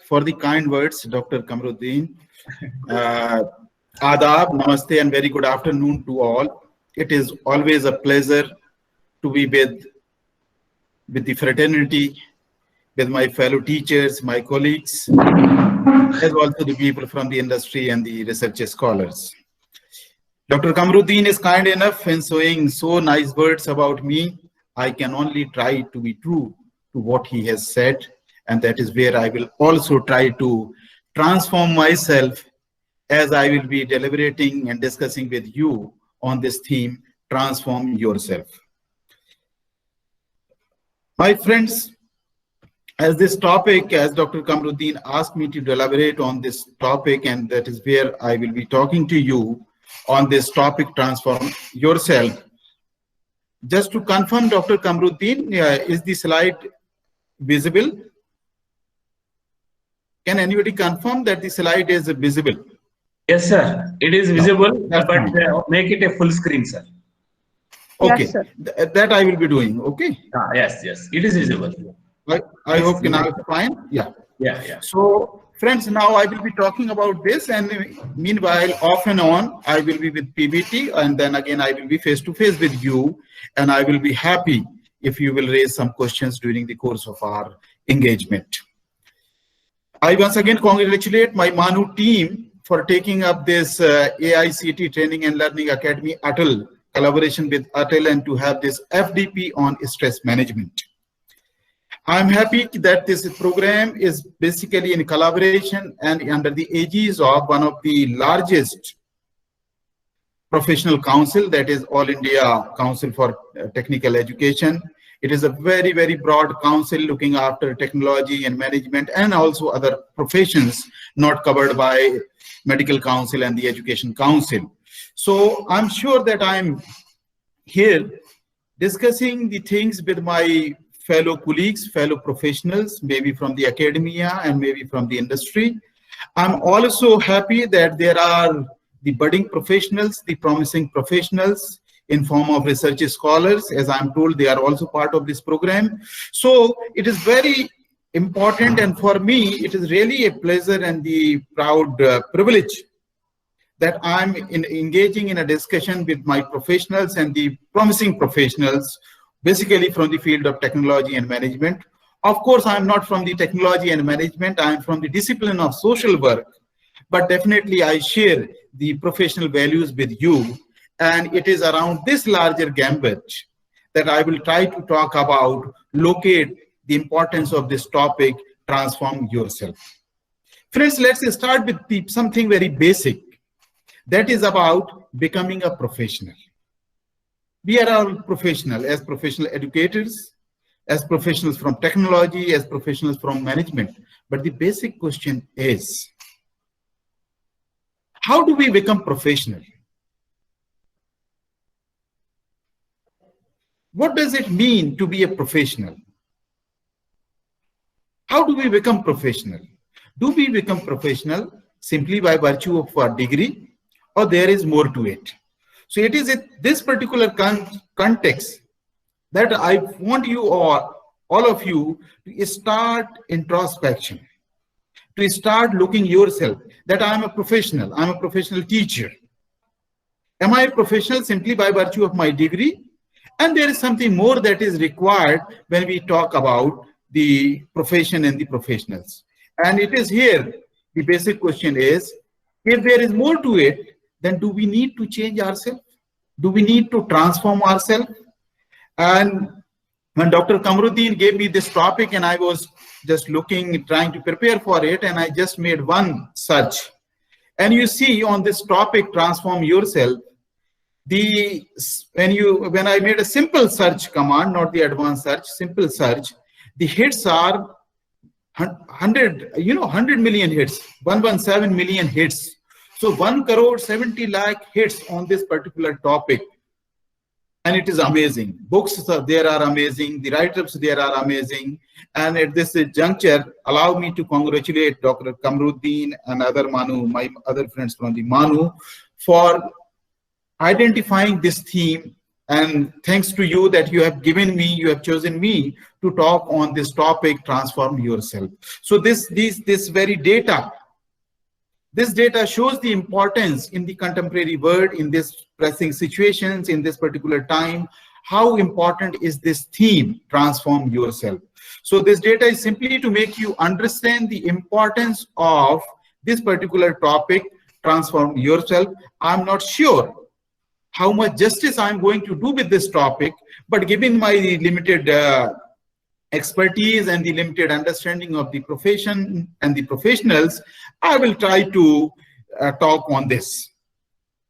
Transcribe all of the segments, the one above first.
for the kind words, Dr. Kamruddin. Adab, namaste, and very good afternoon to all. It is always a pleasure to be with the fraternity, with my fellow teachers, my colleagues, as also the people from the industry and the research scholars. Dr. Kamruddin is kind enough in saying so nice words about me. I can only try to be true to what he has said, and that is where I will also try to transform myself as I will be deliberating and discussing with you on this theme, transform yourself. My friends, as this topic, as Dr. Kamruddin asked me to deliberate on this topic, and that is where I will be talking to you on this topic, transform yourself. Just to confirm, Dr. Kamruddin, is the slide visible? Can anybody confirm that the slide is visible? Yes, sir. It is visible, No, but make it a full screen, sir. Okay, Yes, sir. That I will be doing. Okay. Yes, it is visible. I hope now it's fine. Yeah. Yeah. So, friends, now I will be talking about this, and meanwhile, off and on, I will be with PBT, and then again, I will be face to face with you, and I will be happy if you will raise some questions during the course of our engagement. I once again congratulate my Manu team for taking up this AICT Training and Learning Academy ATL collaboration with ATL, and to have this FDP on stress management. I'm happy that this program is basically in collaboration and under the aegis of one of the largest professional council, that is All India Council for Technical Education. It is a very, very broad council looking after technology and management and also other professions not covered by Medical Council and the Education Council. So I'm sure that I'm here discussing the things with my fellow colleagues, fellow professionals, maybe from the academia and maybe from the industry. I'm also happy that there are the budding professionals, the promising professionals in form of research scholars. As I'm told, they are also part of this program. So it is very important, and for me, it is really a pleasure and the proud privilege that I'm engaging in a discussion with my professionals and the promising professionals, basically from the field of technology and management. Of course, I'm not from the technology and management, I'm from the discipline of social work, but definitely I share the professional values with you, and it is around this larger gambit that I will try to talk about, locate the importance of this topic, transform yourself. Friends, let's start with something very basic, that is about becoming a professional. We are all professional, as professional educators, as professionals from technology, as professionals from management. But the basic question is, how do we become professional? What does it mean to be a professional? How do we become professional? Do we become professional simply by virtue of our degree, or there is more to it? So it is in this particular context that I want you all of you to start introspection, to start looking yourself, that I am a professional teacher. Am I a professional simply by virtue of my degree? And there is something more that is required when we talk about the profession and the professionals. And it is here, the basic question is, if there is more to it, then do we need to change ourselves? Do we need to transform ourselves? And when Dr. Kamruddin gave me this topic, and I was just looking, trying to prepare for it, and I just made one search. And you see on this topic, transform yourself, when I made a simple search command, not the advanced search, simple search, the hits are 100 million hits, 117 million hits. So 1,70,00,000 hits on this particular topic. And it is amazing. Books there are amazing, the write-ups there are amazing. And at this juncture, allow me to congratulate Dr. Kamruddin and other Manu, my other friends from the Manu, for identifying this theme And thanks to you that you have given me, you have chosen me to talk on this topic, transform yourself. So this very data, this data shows the importance in the contemporary world, in this pressing situations, in this particular time, how important is this theme, transform yourself. So this data is simply to make you understand the importance of this particular topic, transform yourself. I'm not sure how much justice I'm going to do with this topic, but given my limited expertise and the limited understanding of the profession and the professionals, I will try to talk on this.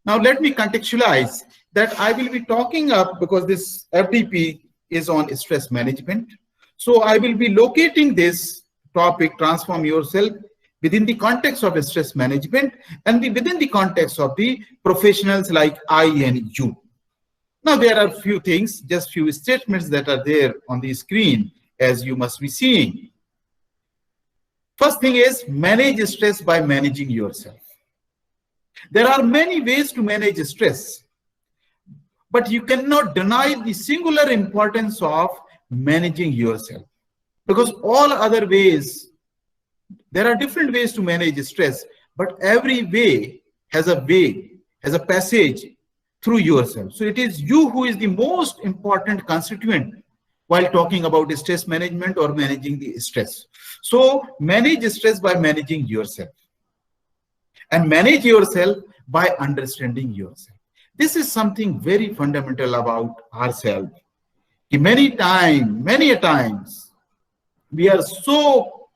Now let me contextualize that I will be talking up because this FDP is on stress management. So I will be locating this topic, transform yourself, within the context of stress management and within the context of the professionals like I and you. Now there are few things, just few statements that are there on the screen as you must be seeing. First thing is manage stress by managing yourself. There are many ways to manage stress, but you cannot deny the singular importance of managing yourself, because all other ways, there are different ways to manage stress, but every way, has a passage through yourself. So it is you who is the most important constituent while talking about stress management or managing the stress. So manage stress by managing yourself, and manage yourself by understanding yourself. This is something very fundamental about ourselves. Many a times, we are so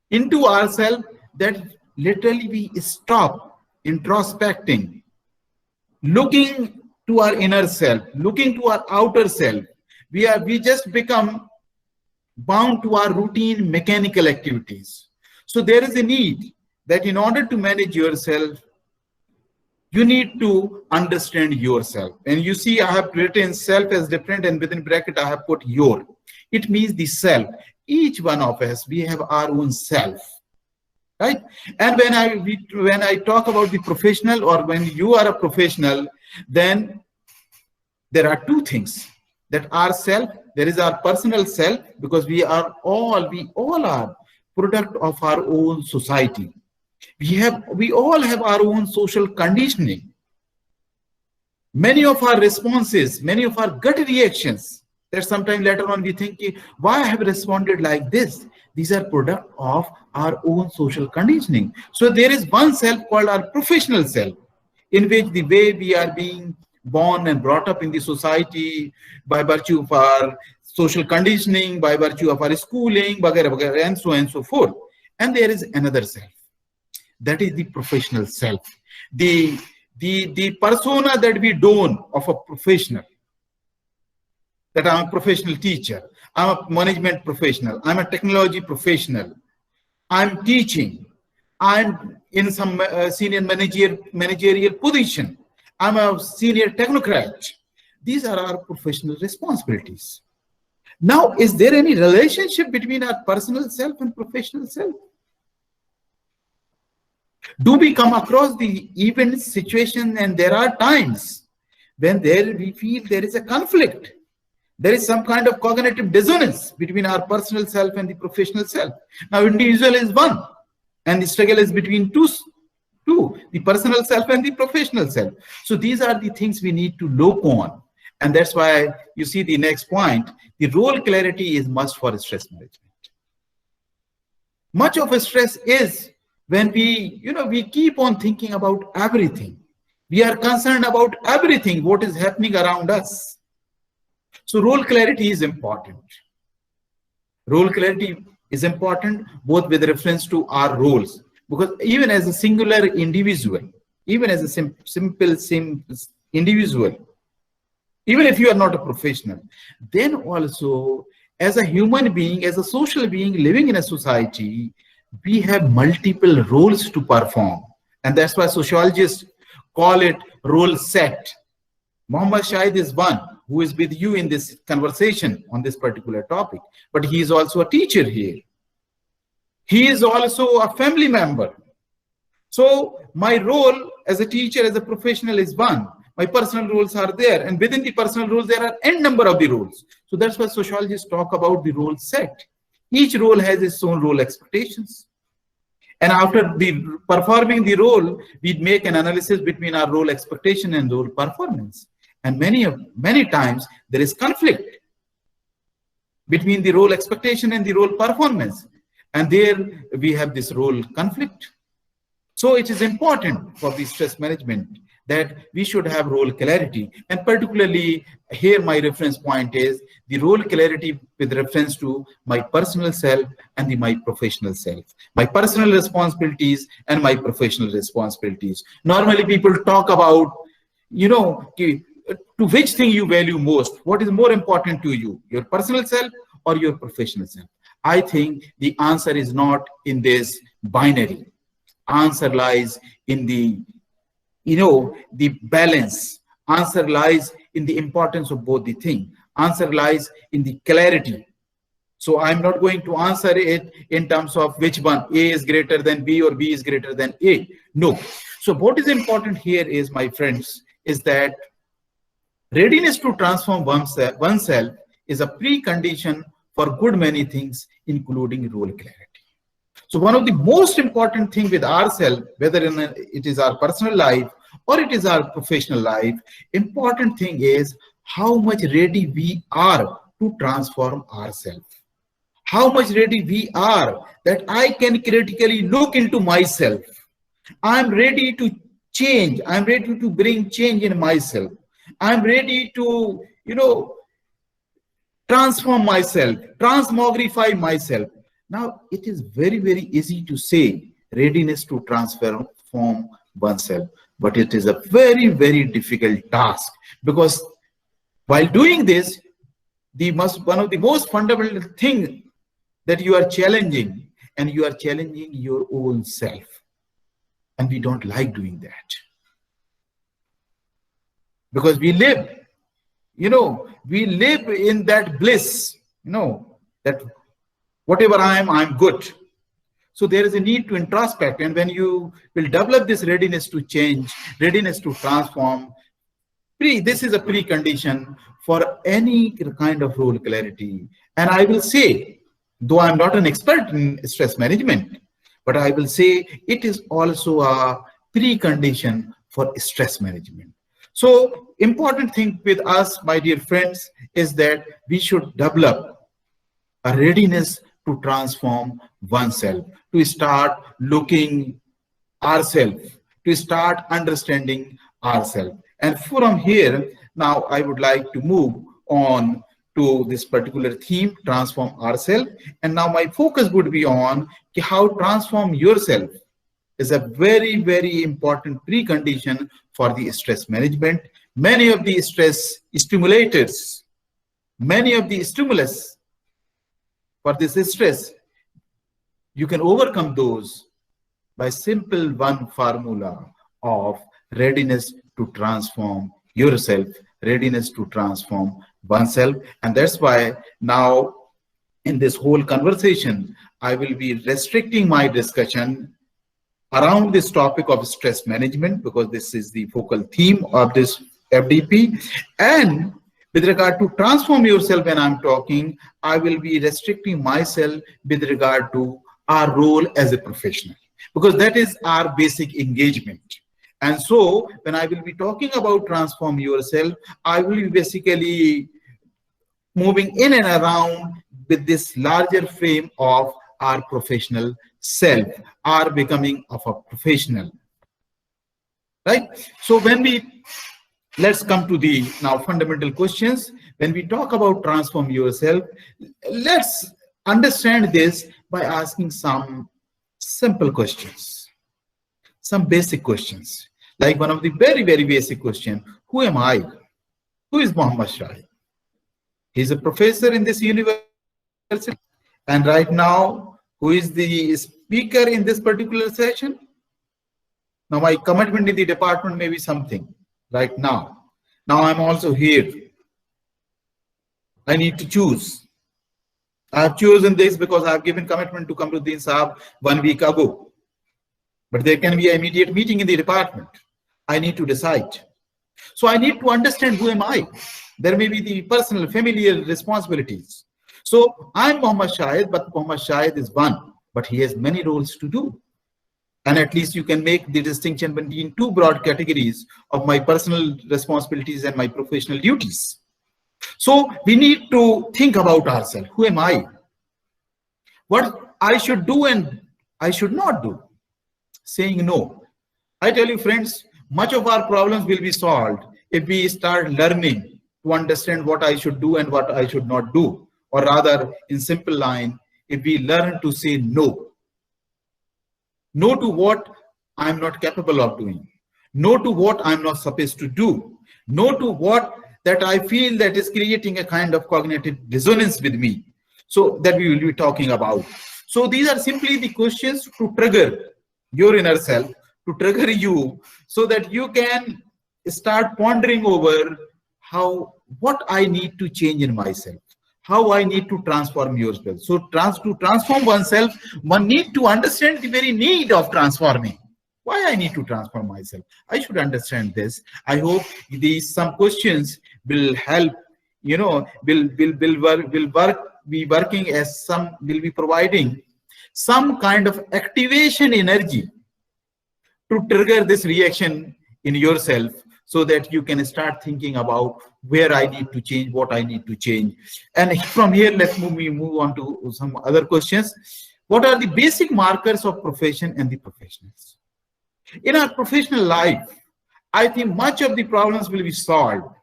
into ourselves that literally we stop introspecting, looking to our inner self, looking to our outer self. We just become bound to our routine mechanical activities. So there is a need that in order to manage yourself, you need to understand yourself. And you see, I have written self as different, and within bracket I have put your. It means the self. Each one of us, we have our own self, right? And when I talk about the professional, or when you are a professional, then there are two things. That our self, there is our personal self, because we all are product of our own society. We all have our own social conditioning. Many of our responses, many of our gut reactions, that sometimes later on we think, why I have responded like this? These are product of our own social conditioning. So there is one self called our professional self, in which the way we are being born and brought up in the society by virtue of our social conditioning, by virtue of our schooling, and so on and so forth. And there is another self. That is the professional self. The persona that we don of a professional. That I'm a professional teacher, I'm a management professional, I'm a technology professional, I'm teaching, I'm in some senior managerial position, I'm a senior technocrat. These are our professional responsibilities. Now, is there any relationship between our personal self and professional self? Do we come across the event situation, and there are times when we feel there is a conflict? There is some kind of cognitive dissonance between our personal self and the professional self. Now, individual is one, and the struggle is between two, the personal self and the professional self. So these are the things we need to look on. And that's why you see the next point, the role clarity is must for stress management. Much of a stress is when we keep on thinking about everything. We are concerned about everything, what is happening around us. So role clarity is important. Role clarity is important both with reference to our roles, because even as a singular individual, even as a simple individual, even if you are not a professional, then also as a human being, as a social being living in a society, we have multiple roles to perform. And that's why sociologists call it role set. Mohammad Shahid is one who is with you in this conversation on this particular topic, but he is also a teacher here. He is also a family member. So my role as a teacher, as a professional is one. My personal roles are there, and within the personal roles, there are n number of the roles. So that's why sociologists talk about the role set. Each role has its own role expectations. And after the performing the role, we make an analysis between our role expectation and role performance. And many times there is conflict between the role expectation and the role performance. And there we have this role conflict. So it is important for the stress management that we should have role clarity. And particularly here, my reference point is the role clarity with reference to my personal self and my professional self, my personal responsibilities and my professional responsibilities. Normally people talk about, to which thing you value most, what is more important to you, your personal self or your professional self. I think the answer is not in this binary. Answer lies in the balance. Answer lies in the importance of both the thing. Answer lies in the clarity. So I'm not going to answer it in terms of which one, A is greater than B or B is greater than A. No. So what is important here is, my friends, is that readiness to transform oneself is a precondition for good many things, including role clarity. So one of the most important things with ourselves, whether it is our personal life or it is our professional life, important thing is how much ready we are to transform ourselves. How much ready we are that I can critically look into myself. I'm ready to change. I'm ready to bring change in myself. I'm ready to, transform myself, transmogrify myself. Now, it is very, very easy to say readiness to transform oneself, but it is a very, very difficult task, because while doing this, one of the most fundamental things that you are challenging, and you are challenging your own self. And we don't like doing that. Because we live, we live in that bliss, that whatever I am, I'm good. So there is a need to introspect. And when you will develop this readiness to change, readiness to transform, this is a precondition for any kind of role clarity. And I will say, though I'm not an expert in stress management, but I will say it is also a precondition for stress management. So important thing with us, my dear friends, is that we should develop a readiness to transform oneself, to start looking ourselves, to start understanding ourselves. And from here, now I would like to move on to this particular theme, transform ourselves. And now my focus would be on how transform yourself is a very, very important precondition for the stress management. Many of the stress stimulators, many of the stimulus for this stress, you can overcome those by simple one formula of readiness to transform yourself, readiness to transform oneself. And that's why now in this whole conversation, I will be restricting my discussion around this topic of stress management, because this is the focal theme of this FDP. And with regard to transform yourself, when I'm talking, I will be restricting myself with regard to our role as a professional, because that is our basic engagement. And so when I will be talking about transform yourself, I will be basically moving in and around with this larger frame of our professional self, our becoming of a professional, right? So let's come to the now fundamental questions. When we talk about transform yourself, let's understand this by asking some simple questions, some basic questions. Like one of the very, very basic question, who am I? Who is Mohammad Shahid? He's a professor in this university. And right now, who is the speaker in this particular session? Now my commitment in the department may be something right now. Now I'm also here. I need to choose. I have chosen this because I have given commitment to Kamruddin Saab 1 week ago. But there can be an immediate meeting in the department. I need to decide. So I need to understand who am I. There may be the personal, familial responsibilities. So I'm Muhammad Shahid, but Muhammad Shahid is one, but he has many roles to do. And at least you can make the distinction between two broad categories of my personal responsibilities and my professional duties. So we need to think about ourselves. Who am I? What I should do and I should not do. Saying no. I tell you, friends, much of our problems will be solved if we start learning to understand what I should do and what I should not do. Or rather, in simple line, if we learn to say no. No to what I'm not capable of doing. No to what I'm not supposed to do. No to what that I feel that is creating a kind of cognitive dissonance with me. So that we will be talking about. So these are simply the questions to trigger your inner self, to trigger you, so that you can start pondering over what I need to change in myself, how I need to transform yourself. So to transform oneself, one need to understand the very need of transforming. Why I need to transform myself? I should understand this. I hope these some questions will help, will be working as some will be providing some kind of activation energy to trigger this reaction in yourself, so that you can start thinking about where I need to change, what I need to change. And from here, let's move on to some other questions. What are the basic markers of profession and the professionals? In our professional life, I think much of the problems will be solved.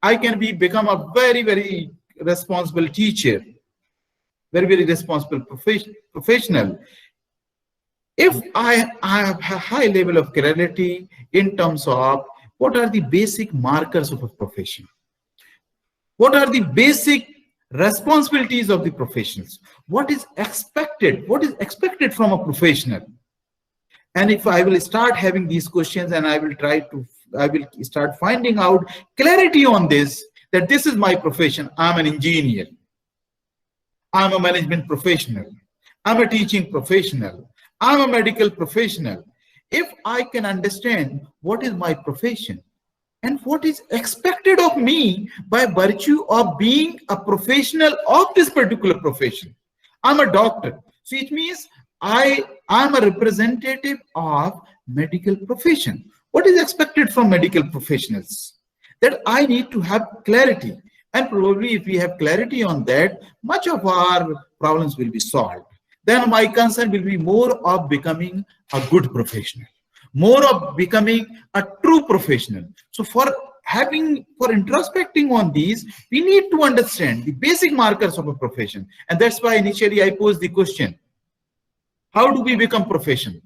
I can become a very, very responsible teacher, very, very responsible professional, if I have a high level of clarity in terms of what are the basic markers of a profession, what are the basic responsibilities of the professionals, what is expected from a professional. And if I will start having these questions and I will start finding out clarity on this, that this is my profession. I'm an engineer, I'm a management professional, I'm a teaching professional, I'm a medical professional. If I can understand what is my profession and what is expected of me by virtue of being a professional of this particular profession. I'm a doctor, so it means I'm a representative of medical profession. What is expected from medical professionals? That I need to have clarity. And probably if we have clarity on that, much of our problems will be solved. Then my concern will be more of becoming a good professional, more of becoming a true professional. So for introspecting on these, we need to understand the basic markers of a profession. And that's why initially I posed the question, how do we become professional?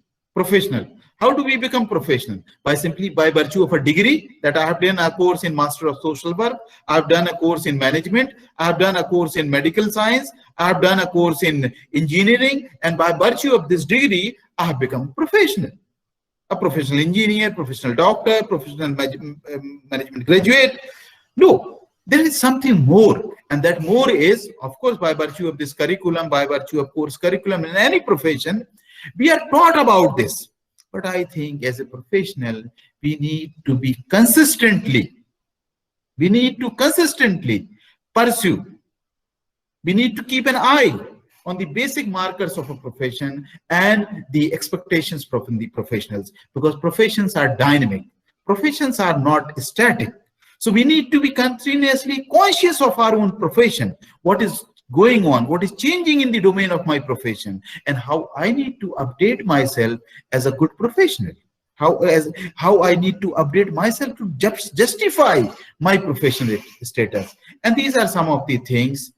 How do we become professional? By virtue of a degree that I have done a course in Master of Social Work, I've done a course in management, I've done a course in medical science, I've done a course in engineering, and by virtue of this degree, I have become professional. A professional engineer, professional doctor, professional management graduate. No, there is something more. And that more is, of course, by virtue of this curriculum, by virtue of course curriculum in any profession, we are taught about this. But I think as a professional, we need to consistently pursue. We need to keep an eye on the basic markers of a profession and the expectations from the professionals, because professions are dynamic. Professions are not static. So we need to be continuously conscious of our own profession, what is going on, what is changing in the domain of my profession, and how I need to update myself as a good professional, how I need to update myself to justify my professional status. And these are some of the things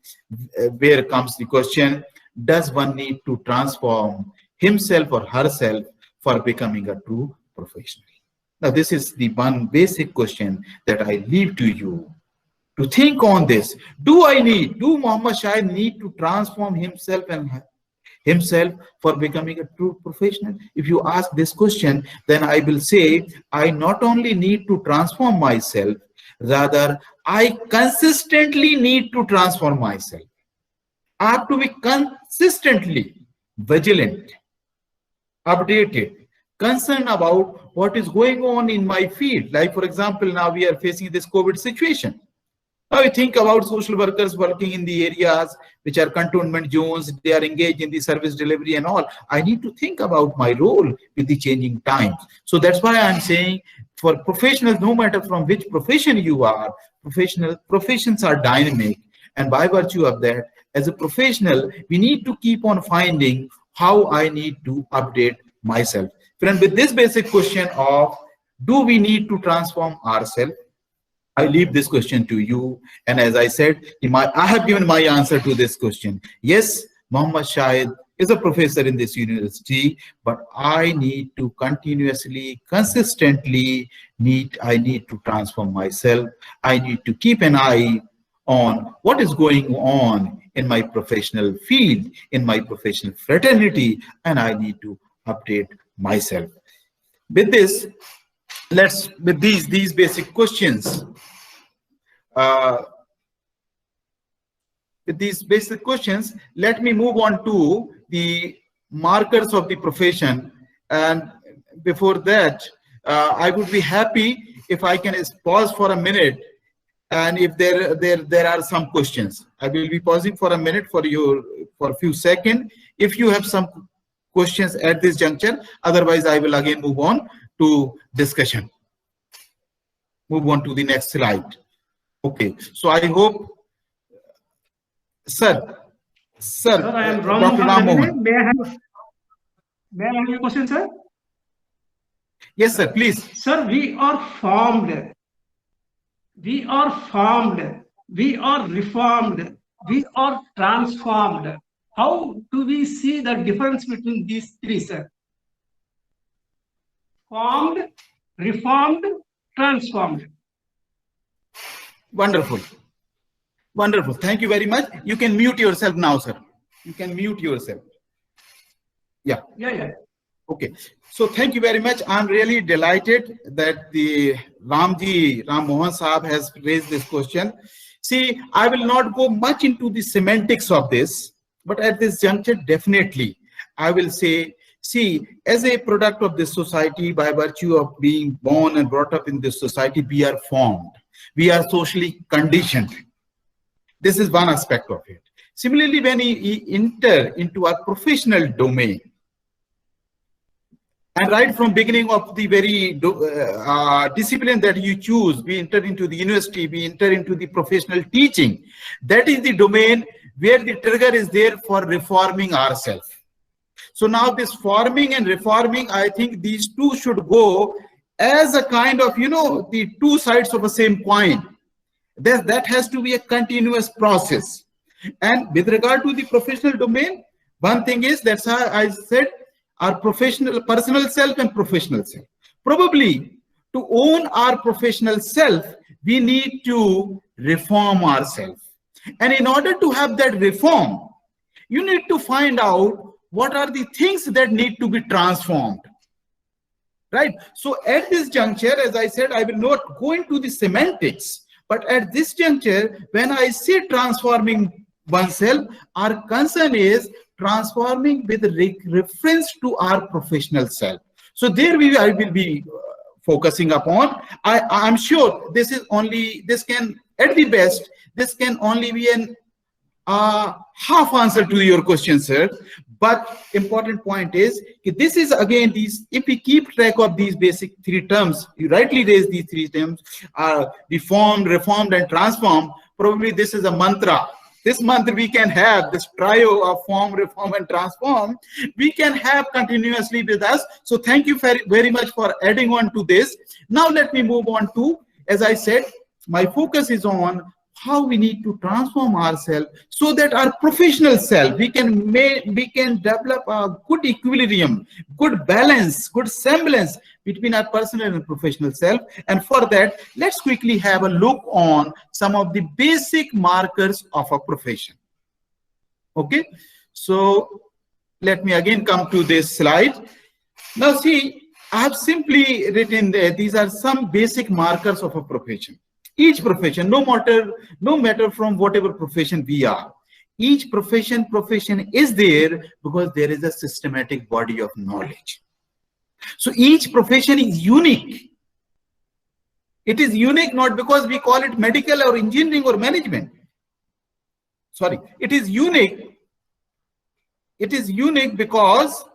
where comes the question, does one need to transform himself or herself for becoming a true professional? Now, this is the one basic question that I leave to you to think on this. Do Muhammad Shahid need to transform himself for becoming a true professional? If you ask this question, then I will say, I not only need to transform myself, rather, I consistently need to transform myself. I have to be consistently vigilant, updated, concerned about what is going on in my field. Like, for example, now we are facing this COVID situation. Now you think about social workers working in the areas which are cantonment zones, they are engaged in the service delivery and all. I need to think about my role with the changing times. So that's why I'm saying for professionals, no matter from which profession you are, professions are dynamic. And by virtue of that, as a professional, we need to keep on finding how I need to update myself. Friend, with this basic question of, do we need to transform ourselves? I leave this question to you. And as I said, I have given my answer to this question. Yes, Muhammad Shahid is a professor in this university, but I need to continuously, consistently I need to transform myself. I need to keep an eye on what is going on in my professional field, in my professional fraternity, and I need to update myself. With this, with these basic questions, let me move on to the markers of the profession. And before that, I would be happy if I can pause for a minute, and if there are some questions. I will be pausing for a minute for a few seconds. If you have some questions at this juncture, otherwise I will again move on to discussion. Move on to the next slide. Okay, so I hope, sir, I am Dr. Ram Mohan. May I have your question, sir? Yes, sir, please. Sir, we are formed, we are reformed, we are transformed. How do we see the difference between these three, sir? Formed, reformed, transformed. Wonderful. Wonderful. Thank you very much. You can mute yourself now, sir. You can mute yourself. Yeah. Yeah. Okay. So thank you very much. I'm really delighted that the Ram Mohan Saab has raised this question. See, I will not go much into the semantics of this, but at this juncture, definitely, I will say, see, as a product of this society, by virtue of being born and brought up in this society, we are formed. We are socially conditioned. This is one aspect of it. Similarly, when we enter into our professional domain, and right from beginning of the very discipline that you choose, we enter into the university, we enter into the professional teaching. That is the domain where the trigger is there for reforming ourselves. So now this forming and reforming, I think these two should go as a kind of, the two sides of the same coin. That has to be a continuous process. And with regard to the professional domain, one thing is, that's how I said, our personal self and professional self. Probably to own our professional self, we need to reform ourselves. And in order to have that reform, you need to find out what are the things that need to be transformed. Right? So at this juncture, as I said, I will not go into the semantics, but at this juncture, when I say transforming oneself, our concern is transforming with reference to our professional self. So there I will be focusing upon. I'm sure this can, at the best, this can only be an half answer to your question, sir. But important point is, this is again if we keep track of these basic three terms, you rightly raised these three terms, reformed, and transformed. Probably this is a mantra. This month we can have this trio of form, reform, and transform. We can have continuously with us. So thank you very much for adding on to this. Now let me move on to, as I said, my focus is on how we need to transform ourselves so that our professional self, we can develop a good equilibrium, good balance, good semblance between our personal and professional self. And for that, let's quickly have a look on some of the basic markers of a profession. Okay, so let me again come to this slide. Now see, I have simply written there, these are some basic markers of a profession. Each profession, no matter from whatever profession we are, each profession is there because there is a systematic body of knowledge. So each profession is unique. It is unique not because we call it medical or engineering or management. Sorry, it is unique. It is unique because,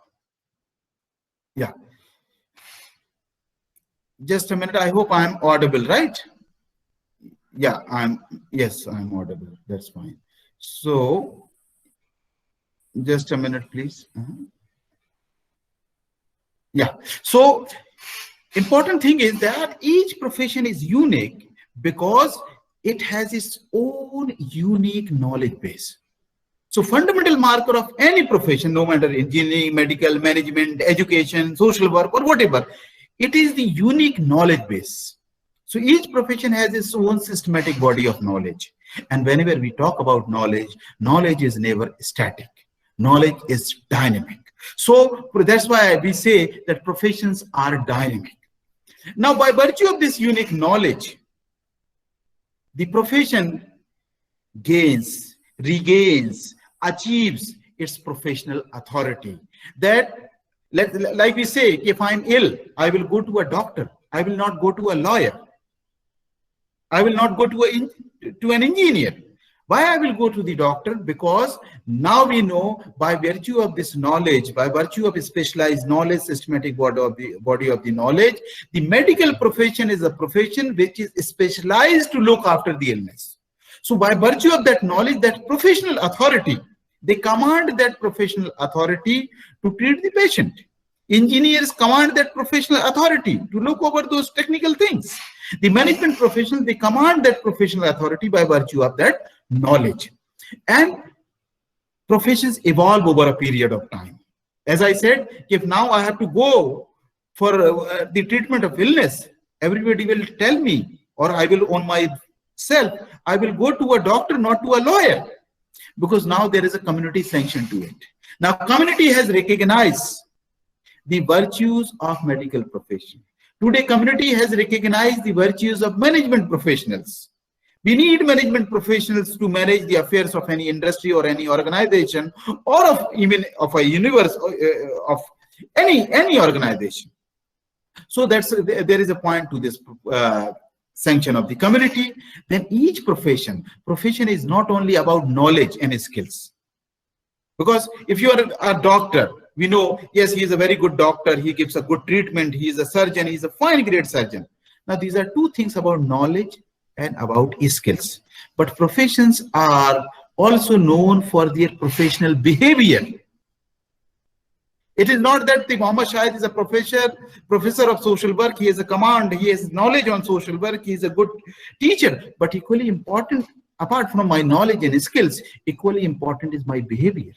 yeah. Just a minute. I hope I'm audible, right? Yeah, yes, I'm audible. That's fine. So, just a minute, please. Yeah. So, important thing is that each profession is unique because it has its own unique knowledge base. So fundamental marker of any profession, no matter engineering, medical, management, education, social work, or whatever, it is the unique knowledge base. So each profession has its own systematic body of knowledge. And whenever we talk about knowledge, knowledge is never static. Knowledge is dynamic. So that's why we say that professions are dynamic. Now, by virtue of this unique knowledge, the profession gains, regains, achieves its professional authority. That, like we say, if I'm ill, I will go to a doctor. I will not go to a lawyer. I will not go to an engineer. Why I will go to the doctor? Because now we know, by virtue of this knowledge, by virtue of specialized knowledge, systematic body of the knowledge, the medical profession is a profession which is specialized to look after the illness. So by virtue of that knowledge, that professional authority, they command that professional authority to treat the patient. Engineers command that professional authority to look over those technical things. The management professionals, they command that professional authority by virtue of that knowledge. And professions evolve over a period of time. As I said, if now I have to go for the treatment of illness, everybody will tell me, or I will on myself, I will go to a doctor, not to a lawyer, because now there is a community sanction to it. Now community has recognized the virtues of medical profession. Today, community has recognized the virtues of management professionals. We need management professionals to manage the affairs of any industry or any organization, or of even of a universe, of any organization. So there is a point to this sanction of the community. Then each profession is not only about knowledge and skills. Because if you are a doctor, we know, yes, he is a very good doctor, he gives a good treatment, he is a surgeon, he is a fine great surgeon. Now these are two things about knowledge and about skills. But professions are also known for their professional behavior. It is not that the Muhammad Shahid is a professor of social work, he has a command, he has knowledge on social work, he is a good teacher, but equally important, apart from my knowledge and skills, equally important is my behavior.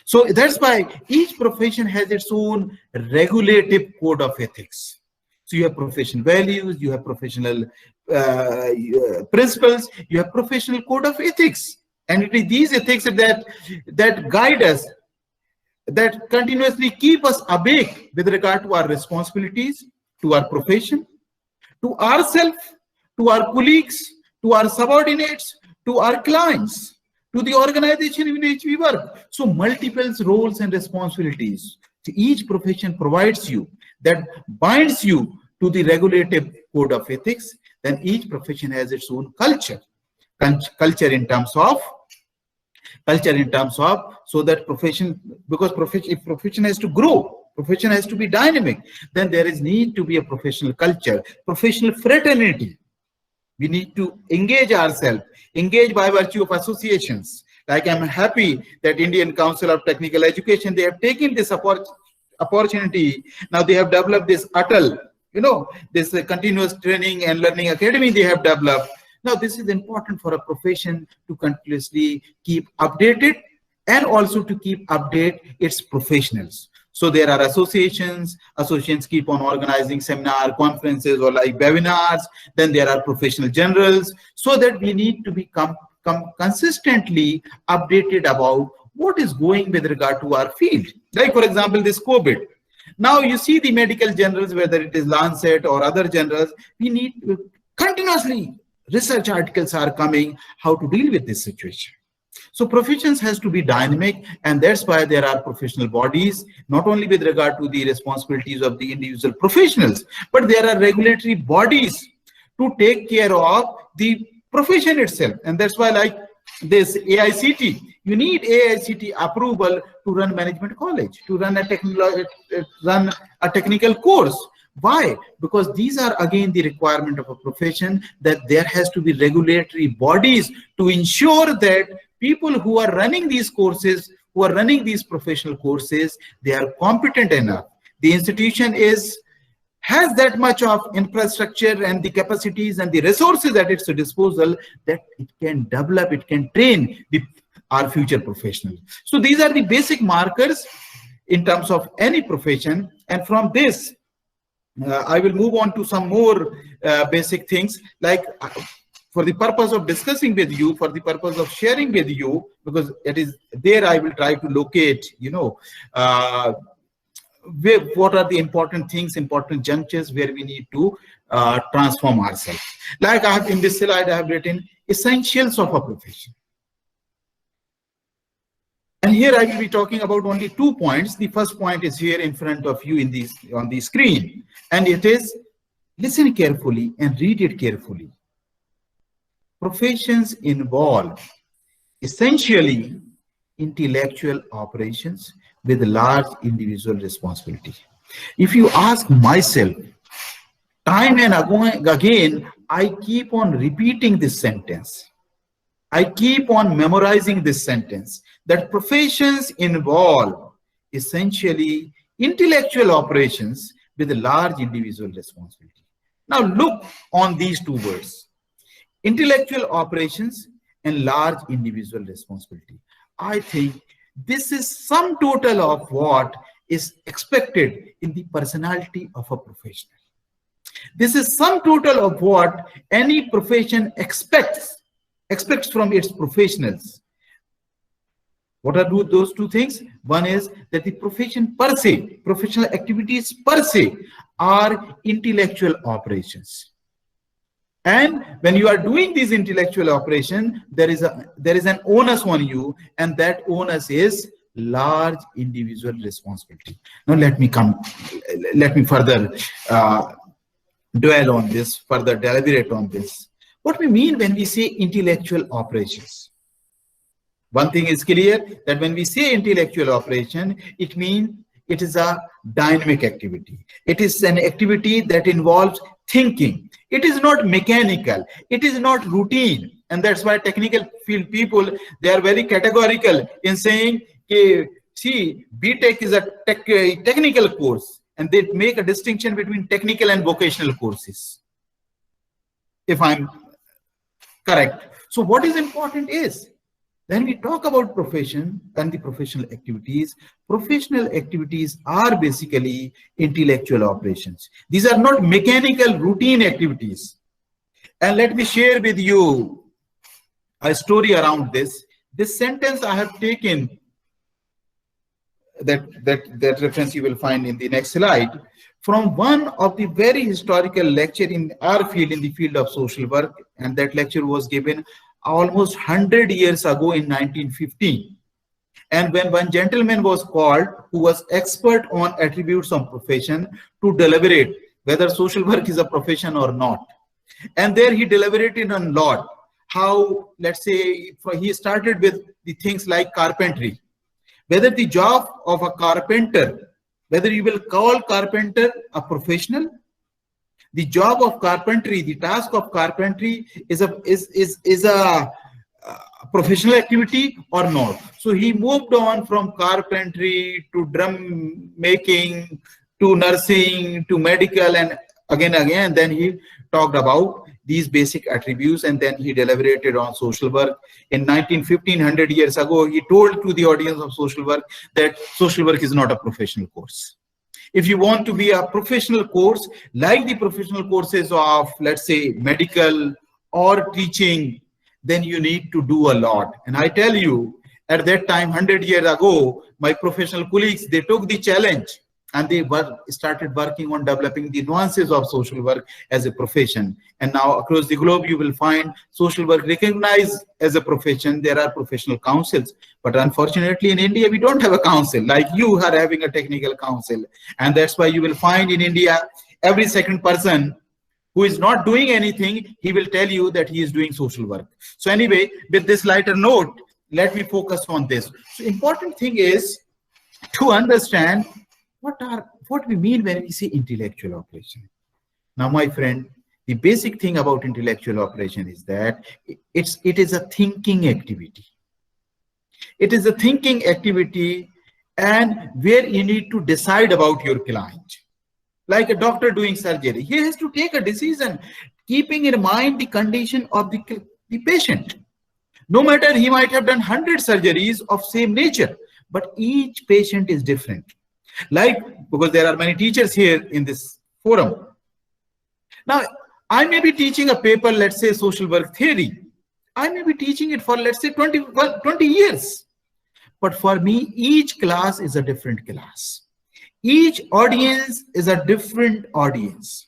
So that's why each profession has its own regulative code of ethics. So you have professional values, you have professional principles, you have professional code of ethics. And it is these ethics that guide us, that continuously keep us awake with regard to our responsibilities, to our profession, to ourselves, to our colleagues, to our subordinates, to our clients, to the organization in which we work. So multiple roles and responsibilities. So each profession provides you, that binds you to the regulative code of ethics. Then each profession has its own culture. Culture in terms of, so that profession, because if profession has to grow, profession has to be dynamic, then there is need to be a professional culture, professional fraternity. We need to engage ourselves, engage by virtue of associations. Like I'm happy that Indian Council of Technical Education, they have taken this opportunity. Now they have developed this ATAL, this continuous training and learning academy they have developed. Now this is important for a profession to continuously keep updated and also to keep update its professionals. So there are associations keep on organizing seminar, conferences, or like webinars. Then there are professional journals, so that we need to become consistently updated about what is going with regard to our field. Like for example, this COVID. Now you see the medical journals, whether it is Lancet or other journals, we need to continuously, research articles are coming, how to deal with this situation. So professions has to be dynamic, and that's why there are professional bodies, not only with regard to the responsibilities of the individual professionals, but there are regulatory bodies to take care of the profession itself. And that's why, like this AICT, you need AICT approval to run management college, to run a technical course. Why? Because these are again the requirement of a profession, that there has to be regulatory bodies to ensure that people who are running these courses, who are running these professional courses, they are competent enough. The institution has that much of infrastructure and the capacities and the resources at its disposal that it can develop, it can train our future professionals. So these are the basic markers in terms of any profession. And from this, I will move on to some more basic things, like for the purpose of discussing with you, for the purpose of sharing with you, because it is there I will try to locate, what are the important things, important junctures where we need to transform ourselves. Like I have in this slide, I have written essentials of a profession. And here I will be talking about only 2 points. The first point is here in front of you on the screen. And it is, listen carefully and read it carefully. Professions involve essentially intellectual operations with large individual responsibility. If you ask myself, time and again, I keep on repeating this sentence. I keep on memorizing this sentence, that professions involve essentially intellectual operations with a large individual responsibility. Now look on these two words, intellectual operations and large individual responsibility. I think this is sum total of what is expected in the personality of a professional. This is sum total of what any profession expects from its professionals. What are those two things? One is that the profession per se, professional activities per se, are intellectual operations. And when you are doing these intellectual operations, there is an onus on you, and that onus is large individual responsibility. Now let me further dwell on this, further deliberate on this. What we mean when we say intellectual operations? One thing is clear, that when we say intellectual operation, it means it is a dynamic activity. It is an activity that involves thinking. It is not mechanical. It is not routine. And that's why technical field people, they are very categorical in saying, see, BTech is a technical course, and they make a distinction between technical and vocational courses, if I'm correct. So what is important is, when we talk about profession and the professional activities are basically intellectual operations. These are not mechanical routine activities. And let me share with you a story around this. This sentence I have taken, that reference you will find in the next slide, from one of the very historical lecture in our field, in the field of social work. And that lecture was given almost 100 years ago in 1915. And when one gentleman was called, who was expert on attributes of profession, to deliberate whether social work is a profession or not. And there he deliberated on a lot. How, let's say, he started with the things like carpentry. Whether the job of a carpenter, whether you will call carpenter a professional, the job of carpentry, the task of carpentry is a professional activity or not. So he moved on from carpentry to drum making, to nursing, to medical, and again, then he talked about these basic attributes, and then he deliberated on social work. In 1915, 100 years ago, he told to the audience of social work that social work is not a professional course. If you want to be a professional course, like the professional courses of, let's say, medical or teaching, then you need to do a lot. And I tell you, at that time, 100 years ago, my professional colleagues, they took the challenge and they started working on developing the nuances of social work as a profession. And now across the globe, you will find social work recognized as a profession. There are professional councils, but unfortunately in India, we don't have a council like you are having a technical council. And that's why you will find in India, every second person who is not doing anything, he will tell you that he is doing social work. So anyway, with this lighter note, let me focus on this. So important thing is to understand what we mean when we say intellectual operation. Now, my friend, the basic thing about intellectual operation is that it is a thinking activity. It is a thinking activity, and where you need to decide about your client. Like a doctor doing surgery, he has to take a decision, keeping in mind the condition of the patient. No matter, he might have done 100 surgeries of same nature, but each patient is different. Like, because there are many teachers here in this forum. Now, I may be teaching a paper, let's say social work theory. I may be teaching it for, let's say, 20 years. But for me, each class is a different class. Each audience is a different audience,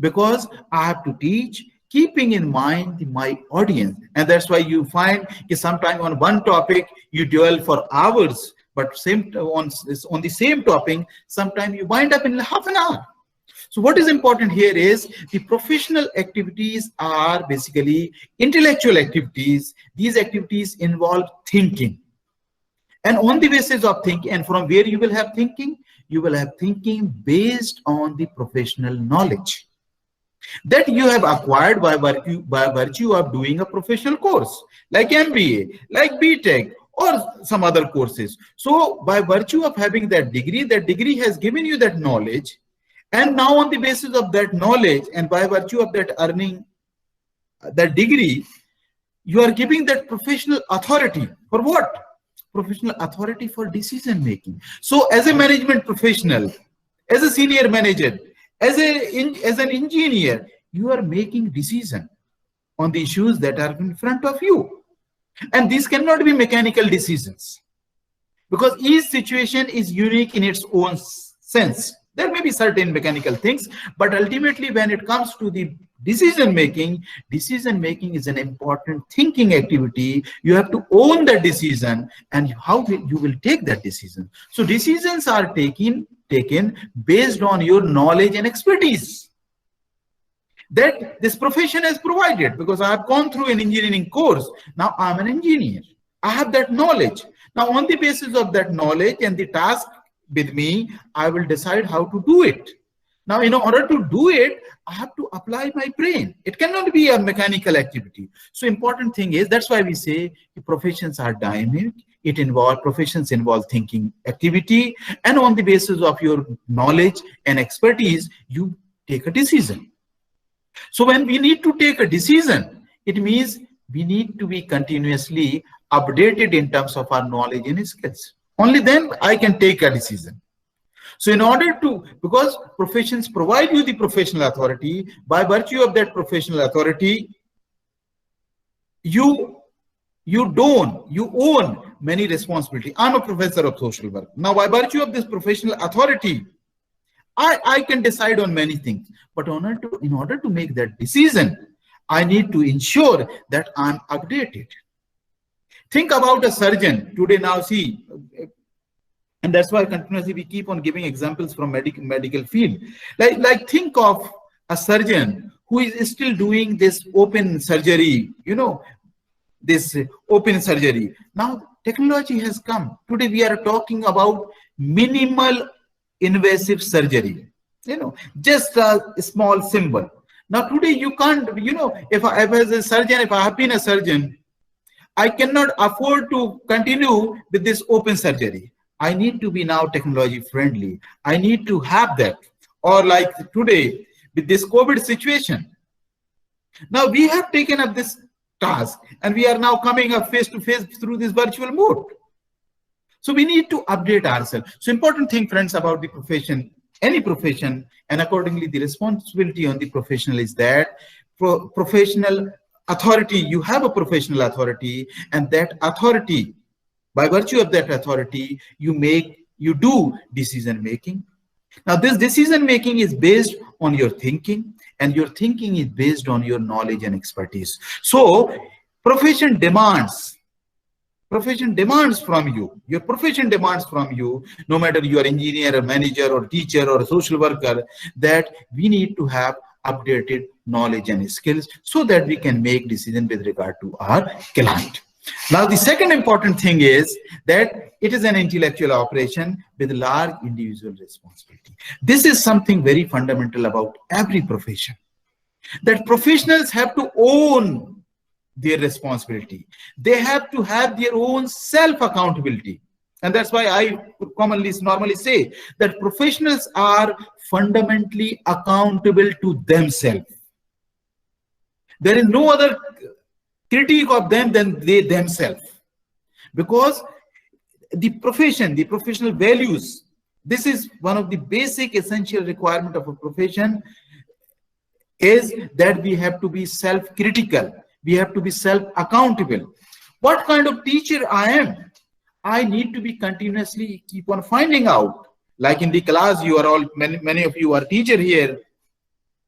because I have to teach keeping in mind my audience. And that's why you find sometimes on one topic you dwell for hours, but on the same topic, sometimes you wind up in half an hour. So what is important here is the professional activities are basically intellectual activities. These activities involve thinking. And on the basis of thinking, and from where you will have thinking? You will have thinking based on the professional knowledge that you have acquired by virtue of doing a professional course, like MBA, like BTech, or some other courses. So by virtue of having that degree has given you that knowledge. And now on the basis of that knowledge, and by virtue of that earning that degree, you are giving that professional authority. For what? Professional authority for decision making. So as a management professional, as a senior manager, as an engineer, you are making decision on the issues that are in front of you. And these cannot be mechanical decisions, because each situation is unique in its own sense. There may be certain mechanical things, but ultimately when it comes to the decision making is an important thinking activity. You have to own that decision and how you will take that decision. So decisions are taken based on your knowledge and expertise that this profession has provided, because I have gone through an engineering course. Now I'm an engineer. I have that knowledge. Now on the basis of that knowledge and the task with me, I will decide how to do it. Now, in order to do it, I have to apply my brain. It cannot be a mechanical activity. So important thing is, that's why we say professions are dynamic. Professions involve thinking activity, and on the basis of your knowledge and expertise, you take a decision. So when we need to take a decision, it means we need to be continuously updated in terms of our knowledge and skills. Only then I can take a decision. So in order to, because professions provide you the professional authority, by virtue of that professional authority, you own many responsibility. I'm a professor of social work. Now by virtue of this professional authority, I can decide on many things. But in order to make that decision, I need to ensure that I'm updated. Think about a surgeon today. Now see, and that's why continuously we keep on giving examples from medical field. Like think of a surgeon who is still doing this open surgery, this open surgery. Now technology has come. Today we are talking about minimal invasive surgery, just a small symbol. Now today you can't, if as a surgeon, if I have been a surgeon, I cannot afford to continue with this open surgery. I need to be now technology friendly. I need to have that. Or like today with this COVID situation. Now we have taken up this task and we are now coming up face to face through this virtual mode. So we need to update ourselves. So important thing, friends, about the profession, any profession, and accordingly the responsibility on the professional is that professional authority, you have a professional authority, and that authority, by virtue of that authority, you do decision making. Now, this decision making is based on your thinking, and your thinking is based on your knowledge and expertise. So, profession demands from you, your profession demands from you, no matter you are engineer or manager or teacher or social worker, that we need to have updated knowledge and skills so that we can make decision with regard to our client. Now, the second important thing is that it is an intellectual operation with large individual responsibility. This is something very fundamental about every profession, that professionals have to own their responsibility. They have to have their own self-accountability. And that's why I normally say that professionals are fundamentally accountable to themselves. There is no other critique of them than they themselves. Because the professional values, this is one of the basic essential requirement of a profession, is that we have to be self-critical. We have to be self-accountable. What kind of teacher I am? I need to be continuously keep on finding out. Like in the class, you are all, many of you are teacher here.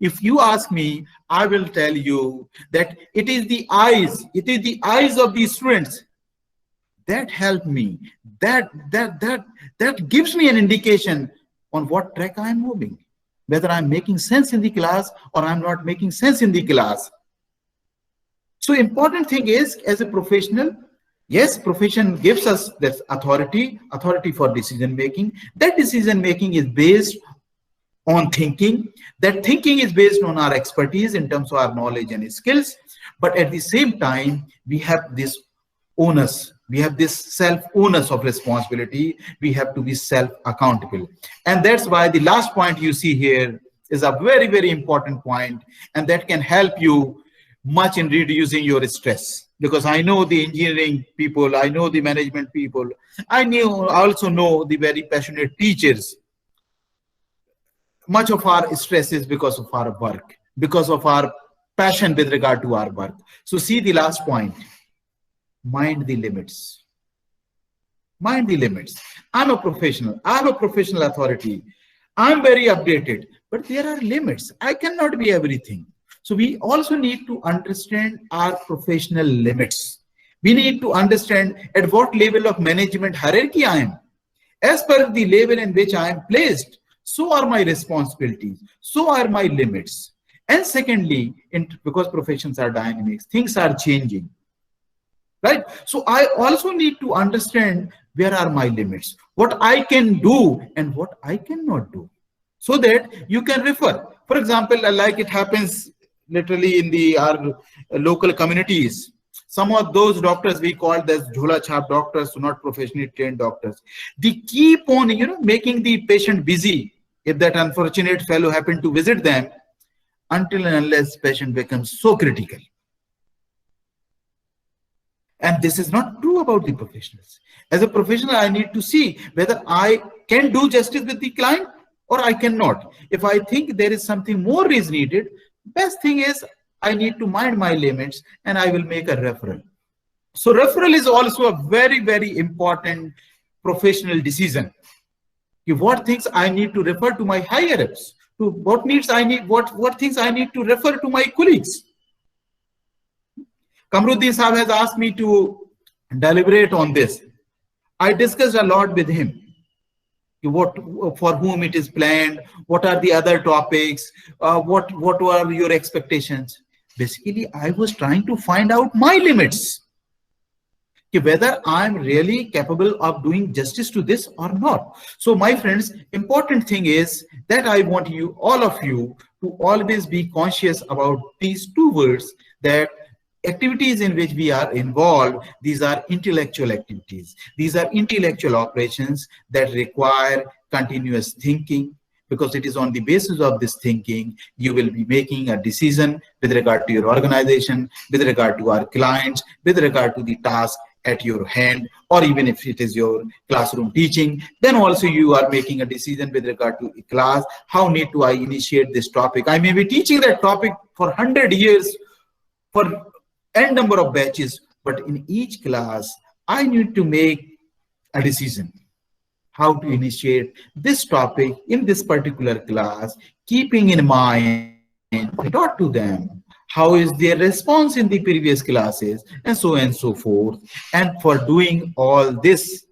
If you ask me, I will tell you that it is the eyes of the students that help me, that gives me an indication on what track I am moving, whether I'm making sense in the class or I'm not making sense in the class. So important thing is, as a professional, yes, profession gives us this authority for decision making. That decision making is based on thinking. That thinking is based on our expertise in terms of our knowledge and skills. But at the same time, we have this onus. We have this self-onus of responsibility. We have to be self-accountable. And that's why the last point you see here is a very, very important point, and that can help you much in reducing your stress. Because I know the engineering people, I know the management people, I also know the very passionate teachers. Much of our stress is because of our work, because of our passion with regard to our work. So see the last point, mind the limits. Mind the limits. I'm a professional, I have a professional authority, I'm very updated, but there are limits. I cannot be everything. So we also need to understand our professional limits. We need to understand at what level of management hierarchy I am. As per the level in which I am placed, so are my responsibilities, so are my limits. And secondly, because professions are dynamic, things are changing, right? So I also need to understand where are my limits, what I can do and what I cannot do, so that you can refer. For example, like it happens literally in our local communities, some of those doctors we call as jhola chhap doctors, so not professionally trained doctors, they keep on making the patient busy if that unfortunate fellow happened to visit them, until and unless patient becomes so critical. And this is not true about the professionals. As a professional, I need to see whether I can do justice with the client or I cannot. If I think there is something more is needed, best thing is I need to mind my limits and I will make a referral. So referral is also a very, very important professional decision. What things I need to refer to my higher ups, to what needs I need, what things I need to refer to my colleagues. Kamruddin Sahab has asked me to deliberate on this. I discussed a lot with him. For whom it is planned, what are the other topics, what were your expectations. Basically, I was trying to find out my limits, whether I'm really capable of doing justice to this or not. So my friends, important thing is that I want you, all of you, to always be conscious about these two words, that activities in which we are involved, these are intellectual activities. These are intellectual operations that require continuous thinking, because it is on the basis of this thinking you will be making a decision with regard to your organization, with regard to our clients, with regard to the task at your hand, or even if it is your classroom teaching, then also you are making a decision with regard to a class. How need to I initiate this topic? I may be teaching that topic for 100 years, for n number of batches, but in each class I need to make a decision. how to initiate this topic in this particular class, keeping in mind, taught to them how is their response in the previous classes, and so on and so forth. And for doing all this,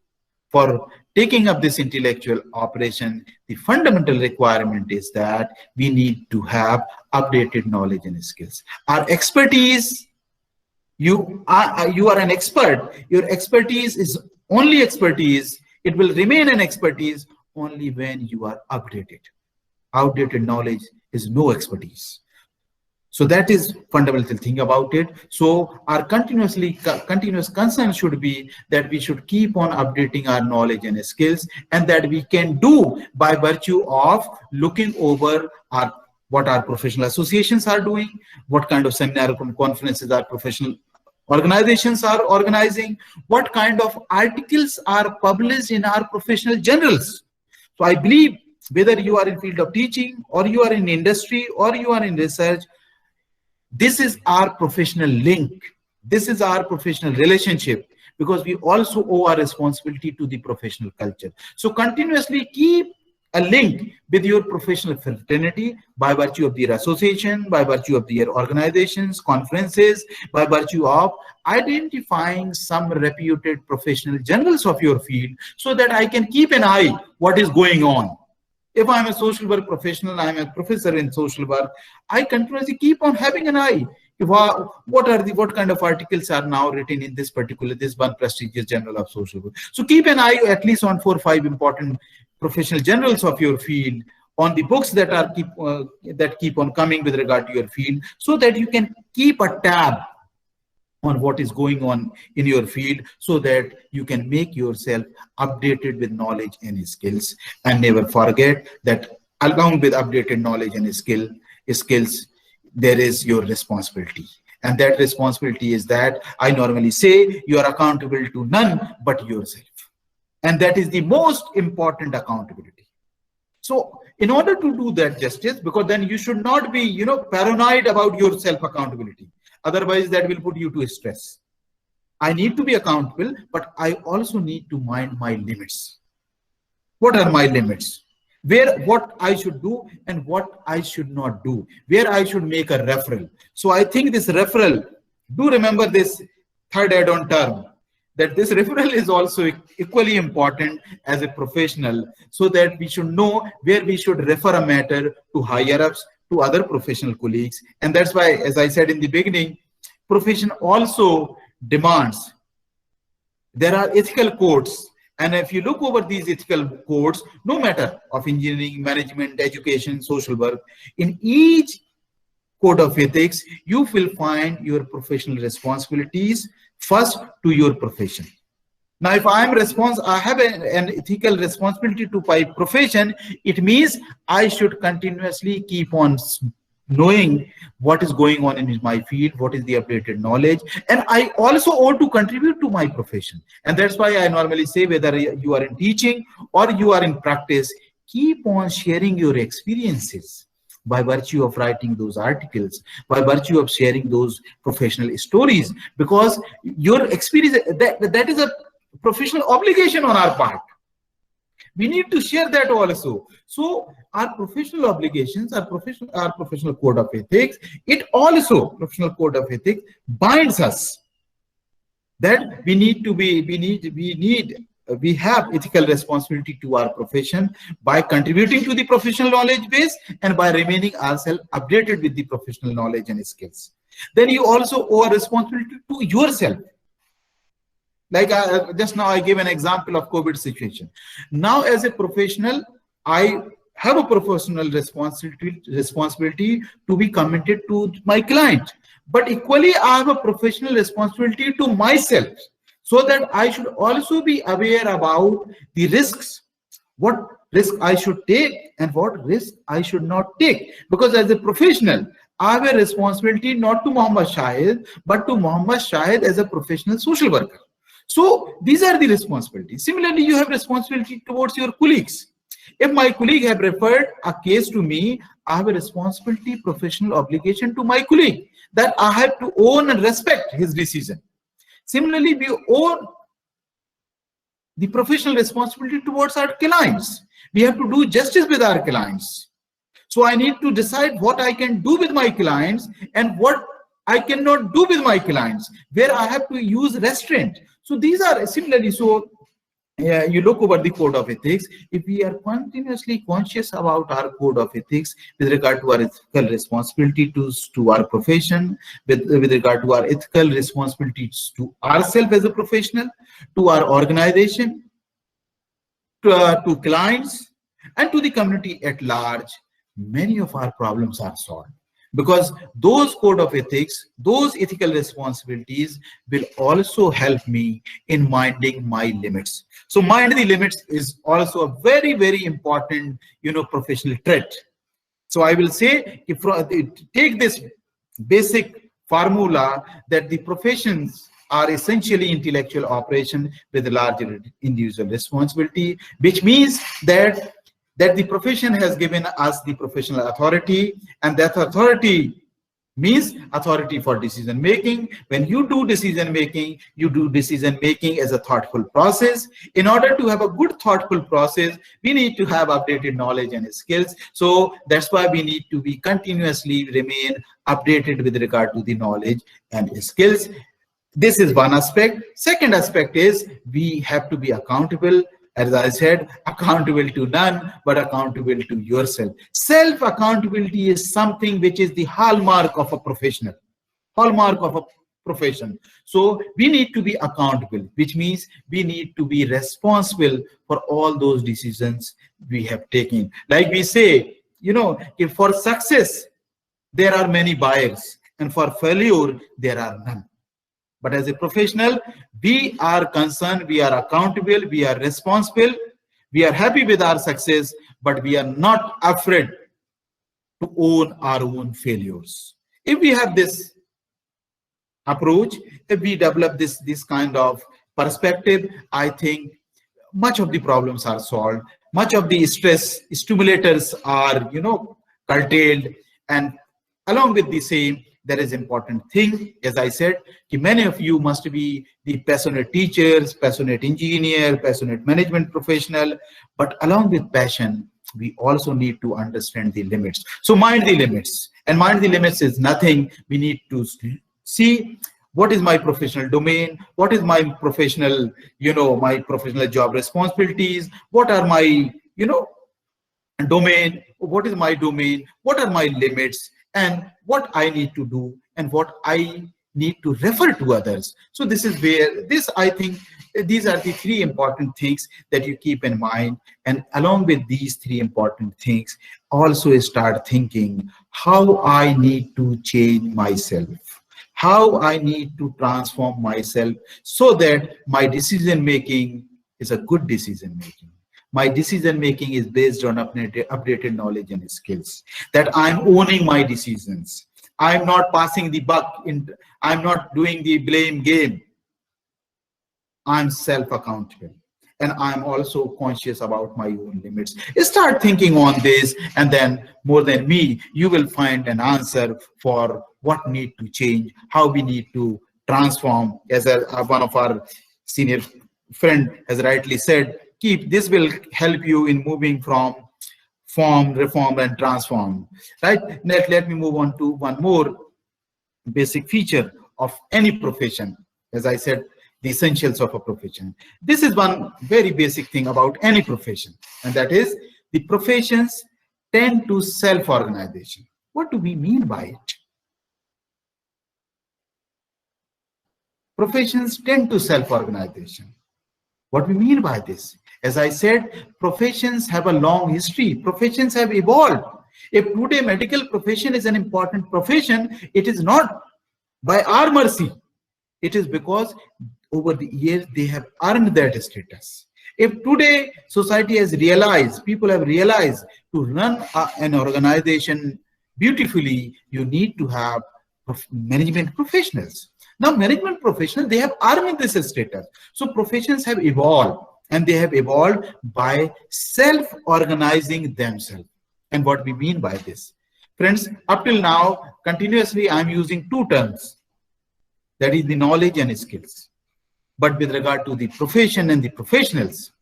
for taking up this intellectual operation, the fundamental requirement is that we need to have updated knowledge and skills. Our expertise, you are an expert. Your expertise is only expertise. It will remain an expertise only when you are updated. Outdated knowledge is no expertise. So that is fundamental thing about it. So our continuous concern should be that we should keep on updating our knowledge and skills, and that we can do by virtue of looking over what our professional associations are doing, what kind of seminar conferences our professional organizations are organizing, what kind of articles are published in our professional journals. So I believe whether you are in field of teaching, or you are in industry, or you are in research, this is our professional link. This is our professional relationship, because we also owe our responsibility to the professional culture. So continuously keep a link with your professional fraternity by virtue of their association, by virtue of their organizations, conferences, by virtue of identifying some reputed professional journals of your field, so that I can keep an eye what is going on. If I'm a social work professional, I'm a professor in social work, I continuously keep on having an eye. What kind of articles are now written in this one prestigious journal of social work. So keep an eye at least on 4 or 5 important professional journals of your field, on the books that keep on coming with regard to your field, so that you can keep a tab on what is going on in your field, so that you can make yourself updated with knowledge and skills. And never forget that along with updated knowledge and skills, there is your responsibility. And that responsibility is that I normally say you are accountable to none but yourself. And that is the most important accountability. So in order to do that justice, because then you should not be, paranoid about your self-accountability. Otherwise, that will put you to stress. I need to be accountable, but I also need to mind my limits. What are my limits? What I should do and what I should not do. Where I should make a referral. So I think this referral, do remember this third add-on term, that this referral is also equally important as a professional, so that we should know where we should refer a matter to higher ups, to other professional colleagues. And that's why, as I said in the beginning, profession also demands, there are ethical codes. And if you look over these ethical codes, no matter of engineering, management, education, social work, in each code of ethics, you will find your professional responsibilities first to your profession. Now, if I have an ethical responsibility to my profession, it means I should continuously keep on knowing what is going on in my field, what is the updated knowledge, and I also ought to contribute to my profession. And that's why I normally say, whether you are in teaching or you are in practice, keep on sharing your experiences by virtue of writing those articles, by virtue of sharing those professional stories, because your experience, that is a professional obligation on our part. We need to share that also. So our professional obligations, our professional code of ethics, professional code of ethics binds us that we have ethical responsibility to our profession by contributing to the professional knowledge base and by remaining ourselves updated with the professional knowledge and skills. Then you also owe a responsibility to yourself. Like just now I gave an example of COVID situation. Now as a professional, I have a professional responsibility to be committed to my client. But equally, I have a professional responsibility to myself, so that I should also be aware about the risks, what risk I should take and what risk I should not take. Because as a professional, I have a responsibility not to Muhammad Shahid, but to Muhammad Shahid as a professional social worker. So these are the responsibilities. Similarly, you have responsibility towards your colleagues. If my colleague have referred a case to me, I have a responsibility, professional obligation to my colleague, that I have to own and respect his decision. Similarly, we owe the professional responsibility towards our clients. We have to do justice with our clients. So I need to decide what I can do with my clients and what I cannot do with my clients, where I have to use restraint. So these are similarly, so you look over the code of ethics. If we are continuously conscious about our code of ethics with regard to our ethical responsibility to our profession, with regard to our ethical responsibilities to ourselves as a professional, to our organization, to clients, and to the community at large, many of our problems are solved. Because those code of ethics, those ethical responsibilities will also help me in minding my limits. So mind the limits is also a very, very important, professional trait. So I will say, if take this basic formula that the professions are essentially intellectual operation with a larger individual responsibility, which means that the profession has given us the professional authority, and that authority means authority for decision making. When you do decision making, you do decision making as a thoughtful process. In order to have a good thoughtful process, we need to have updated knowledge and skills. So that's why we need to be continuously remain updated with regard to the knowledge and skills. This is one aspect. Second aspect is we have to be accountable. As I said, accountable to none, but accountable to yourself. Self-accountability is something which is the hallmark of a professional, hallmark of a profession. So we need to be accountable, which means we need to be responsible for all those decisions we have taken. Like we say, if for success, there are many buyers, and for failure, there are none. But as a professional, we are concerned, we are accountable, we are responsible, we are happy with our success, but we are not afraid to own our own failures. If we have this approach, if we develop this kind of perspective, I think much of the problems are solved, much of the stress stimulators are, curtailed, and along with the same, there is important thing, as I said, many of you must be the passionate teachers, passionate engineer, passionate management professional, but along with passion, we also need to understand the limits. So mind the limits, and mind the limits is nothing. We need to see what is my professional domain, what is my professional, my professional job responsibilities, what are my, domain, what is my domain, what are my limits, and what I need to do and what I need to refer to others. So this is where I think these are the three important things that you keep in mind. And along with these three important things, also start thinking how I need to change myself, how I need to transform myself so that my decision making is a good decision making. My decision making is based on updated knowledge and skills, that I'm owning my decisions. I'm not passing the buck, I'm not doing the blame game. I'm self-accountable, and I'm also conscious about my own limits. Start thinking on this, and then more than me, you will find an answer for what need to change, how we need to transform. As one of our senior friend has rightly said, this will help you in moving from form, reform, and transform. Right? Let me move on to one more basic feature of any profession. As I said, the essentials of a profession. This is one very basic thing about any profession, and that is the professions tend to self-organization. What do we mean by it? Professions tend to self-organization. What we mean by this? As I said, professions have a long history. Professions have evolved. If today medical profession is an important profession, it is not by our mercy. It is because over the years they have earned that status. If today society has realized, people have realized to run an organization beautifully, you need to have management professionals. Now management professionals, they have earned this status. So professions have evolved, and they have evolved by self-organizing themselves. And what we mean by this? Friends, up till now, continuously I'm using two terms. That is the knowledge and skills. But with regard to the profession and the professionals,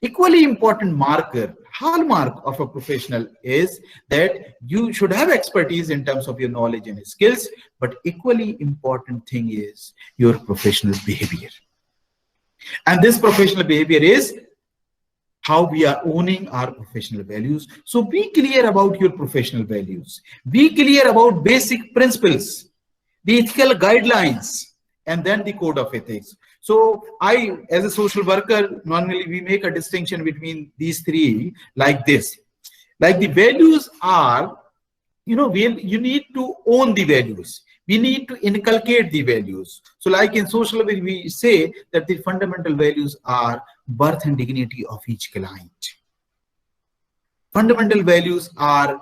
equally important marker, hallmark of a professional is that you should have expertise in terms of your knowledge and skills, but equally important thing is your professional behavior. And this professional behavior is how we are owning our professional values. So be clear about your professional values. Be clear about basic principles, the ethical guidelines, and then the code of ethics. So I, as a social worker, normally we make a distinction between these three like this. Like the values are, you need to own the values. We need to inculcate the values. So like in social, we say that the fundamental values are birth and dignity of each client. Fundamental values are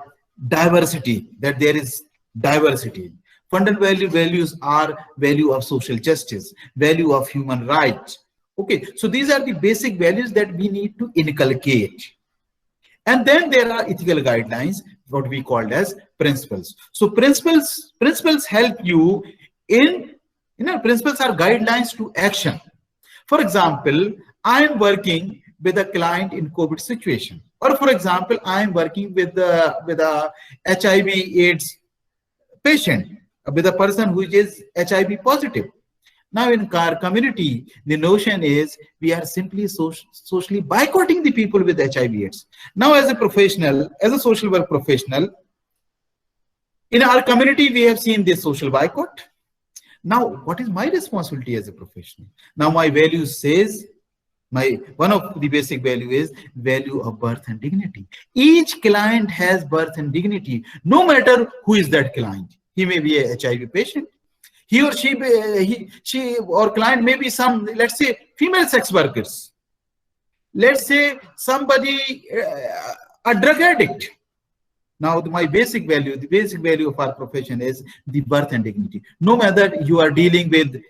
diversity, that there is diversity. Fundamental values are value of social justice, value of human rights. Okay, so these are the basic values that we need to inculcate. And then there are ethical guidelines, what we called as principles. So principles help you in, principles are guidelines to action. For example, I am working with a client in COVID situation, or for example, I am working with a HIV/AIDS patient, with a person who is HIV positive. Now in our community, the notion is we are simply socially boycotting the people with HIV/AIDS. Now as a professional, as a social work professional, in our community, we have seen this social boycott. Now, what is my responsibility as a professional? Now my value says, one of the basic value is value of birth and dignity. Each client has birth and dignity, no matter who is that client. He may be a HIV patient. He or she or client may be some, let's say, female sex workers. Let's say somebody, a drug addict. Now, my basic value, the basic value of our profession is the birth and dignity. No matter you are dealing with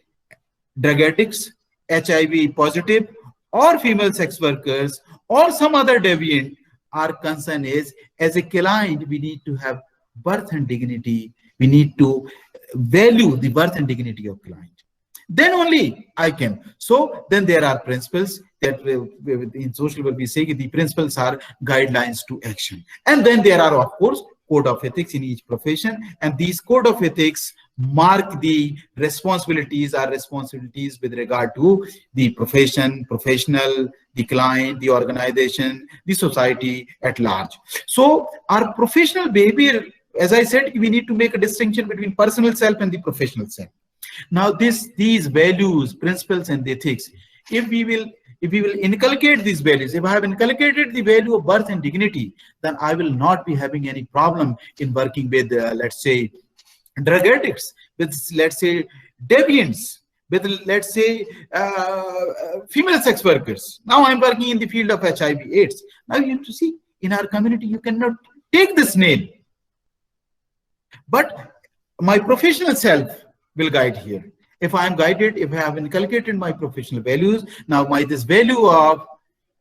drug addicts, HIV positive, or female sex workers, or some other deviant, our concern is, as a client, we need to have birth and dignity. We need to value the birth and dignity of client. Then only I can. So then there are principles that in social work we say the principles are guidelines to action. And then there are, of course, code of ethics in each profession. And these code of ethics mark the responsibilities with regard to the profession, professional, the client, the organization, the society at large. So our professional behavior, as I said, we need to make a distinction between personal self and the professional self. Now these values, principles, and ethics, if we will inculcate these values, if I have inculcated the value of birth and dignity, then I will not be having any problem in working with, let's say, drug addicts, with, let's say, deviants, with, let's say, female sex workers. Now I'm working in the field of HIV/AIDS. Now you have to see, in our community, you cannot take this name. But my professional self will guide here. If I am guided, if I have inculcated my professional values, now this value of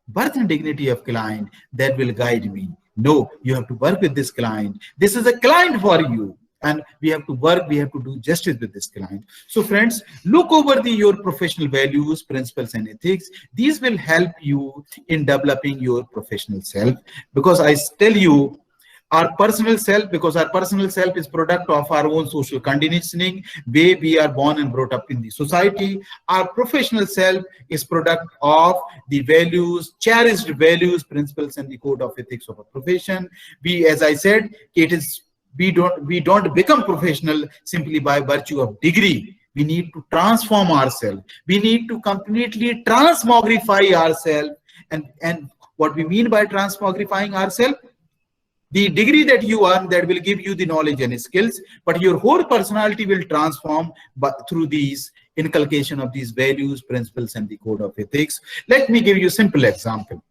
birth and dignity of client, that will guide me. No, you have to work with this client. This is a client for you. And we have to work, we have to do justice with this client. So friends, look over your professional values, principles, and ethics. These will help you in developing your professional self. Because I tell you, our personal self, because our personal self is product of our own social conditioning, way we are born and brought up in the society. Our professional self is product of the values, cherished values, principles, and the code of ethics of a profession. We, as I said, we don't become professional simply by virtue of degree. We need to transform ourselves. We need to completely transmogrify ourselves. And what we mean by transmogrifying ourselves, the degree that you earn, that will give you the knowledge and skills, but your whole personality will transform through these inculcation of these values, principles, and the code of ethics. Let me give you a simple example.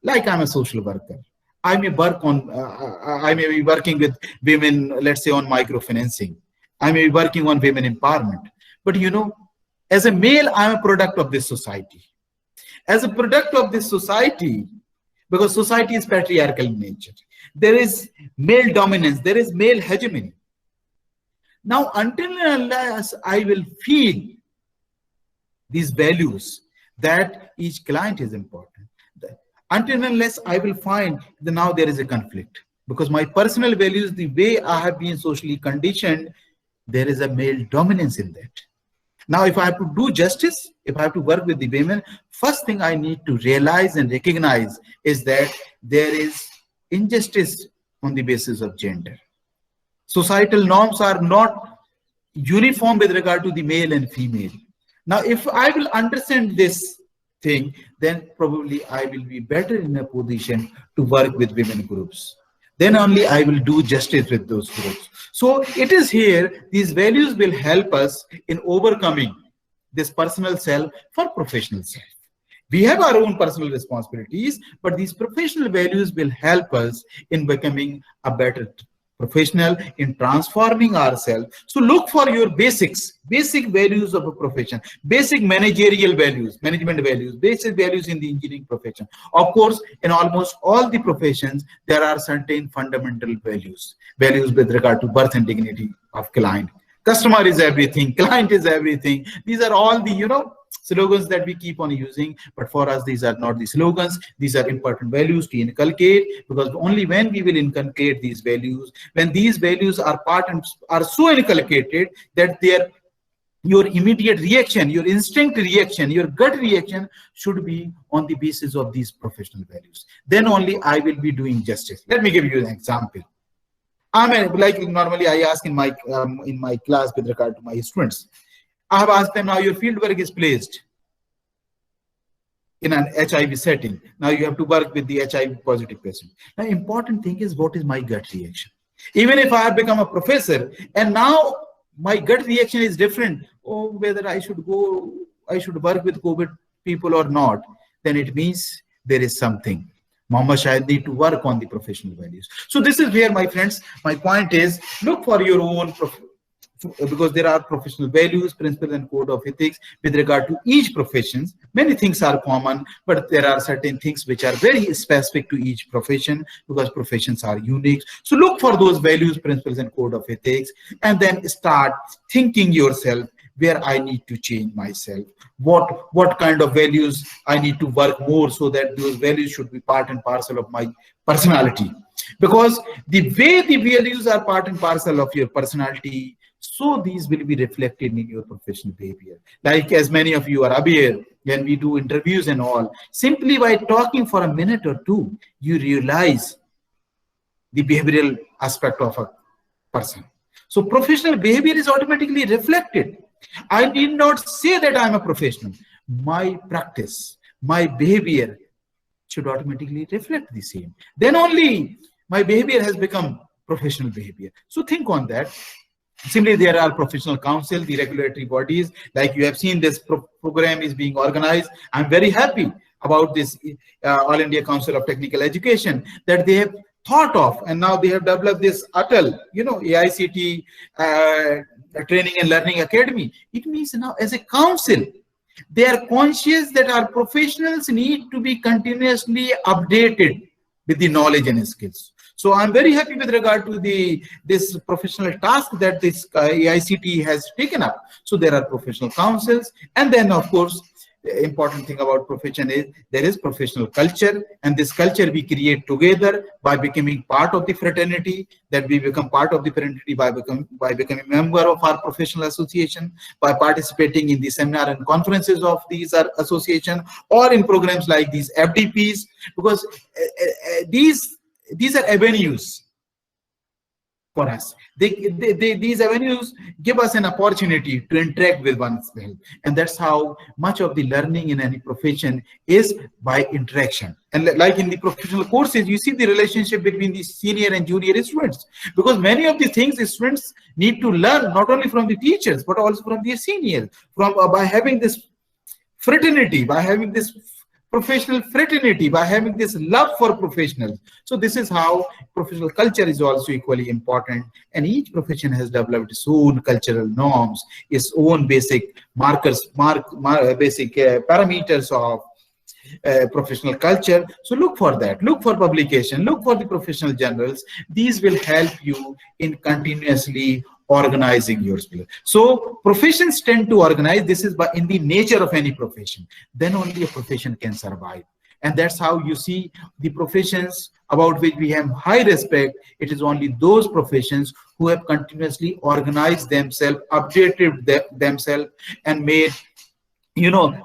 Like I'm a social worker. I may work on, I may be working with women, let's say on microfinancing. I may be working on women empowerment. But you know, as a male, I'm a product of this society. As a product of this society, because society is patriarchal in nature, there is male dominance, there is male hegemony. Now, until and unless I will feel these values, that each client is important. Until and unless I will find that now there is a conflict, because my personal values, the way I have been socially conditioned, there is a male dominance in that. Now, if I have to do justice, if I have to work with the women, first thing I need to realize and recognize is that there is injustice on the basis of gender. Societal norms are not uniform with regard to the male and female. Now, if I will understand this thing, then probably I will be better in a position to work with women groups. Then only I will do justice with those groups. So it is here, these values will help us in overcoming this personal self for professional self. We have our own personal responsibilities, but these professional values will help us in becoming a better professional, in transforming ourselves. So look for your basic values of a profession, basic managerial values, management values, basic values in the engineering profession. Of course, in almost all the professions, there are certain fundamental values with regard to birth and dignity of client. Customer is everything, client is everything. These are all the, slogans that we keep on using, but for us, these are not the slogans. These are important values to inculcate, because only when we will inculcate these values, when these values are so inculcated that your immediate reaction, your instinct reaction, your gut reaction should be on the basis of these professional values. Then only I will be doing justice. Let me give you an example. Like normally I ask in my class with regard to my students, I have asked them, now your field work is placed in an HIV setting. Now you have to work with the HIV positive patient. Now important thing is, what is my gut reaction? Even if I have become a professor and now my gut reaction is different, whether I should work with COVID people or not, then it means there is something. Mama Shahid need to work on the professional values. So this is where, my friends, my point is, look for your own because there are professional values, principles, and code of ethics with regard to each profession. Many things are common, but there are certain things which are very specific to each profession, because professions are unique. So look for those values, principles, and code of ethics, and then start thinking yourself where I need to change myself. What kind of values I need to work more, so that those values should be part and parcel of my personality. Because the way the values are part and parcel of your personality, so these will be reflected in your professional behavior. Like, as many of you are aware, when we do interviews and all, simply by talking for a minute or two, you realize the behavioral aspect of a person. So professional behavior is automatically reflected. I need not say that I'm a professional. My practice, my behavior should automatically reflect the same. Then only my behavior has become professional behavior. So think on that. Simply, there are professional councils, the regulatory bodies, like you have seen this program is being organized. I'm very happy about this All India Council of Technical Education, that they have thought of, and now they have developed this ATAL, AICT Training and Learning Academy. It means now, as a council, they are conscious that our professionals need to be continuously updated with the knowledge and skills. So I'm very happy with regard to this professional task that this AICT has taken up. So there are professional councils, and then of course, the important thing about profession is there is professional culture, and this culture we create together by becoming part of the fraternity. That we become part of the fraternity by becoming a member of our professional association, by participating in the seminar and conferences of these association, or in programs like these FDPs, because these are avenues for us. These avenues give us an opportunity to interact with oneself, and that's how much of the learning in any profession is by interaction. And like in the professional courses, you see the relationship between the senior and junior students, because many of the things the students need to learn not only from the teachers but also from their seniors, by having this fraternity, by having this professional fraternity, by having this love for professionals. So this is how professional culture is also equally important, and each profession has developed its own cultural norms, its own basic parameters of professional culture. So look for that, look for publication, look for the professional journals. These will help you in continuously organizing yourself. So professions tend to organize. This is in the nature of any profession. Then only a profession can survive. And that's how you see the professions about which we have high respect. It is only those professions who have continuously organized themselves, updated themselves, and made,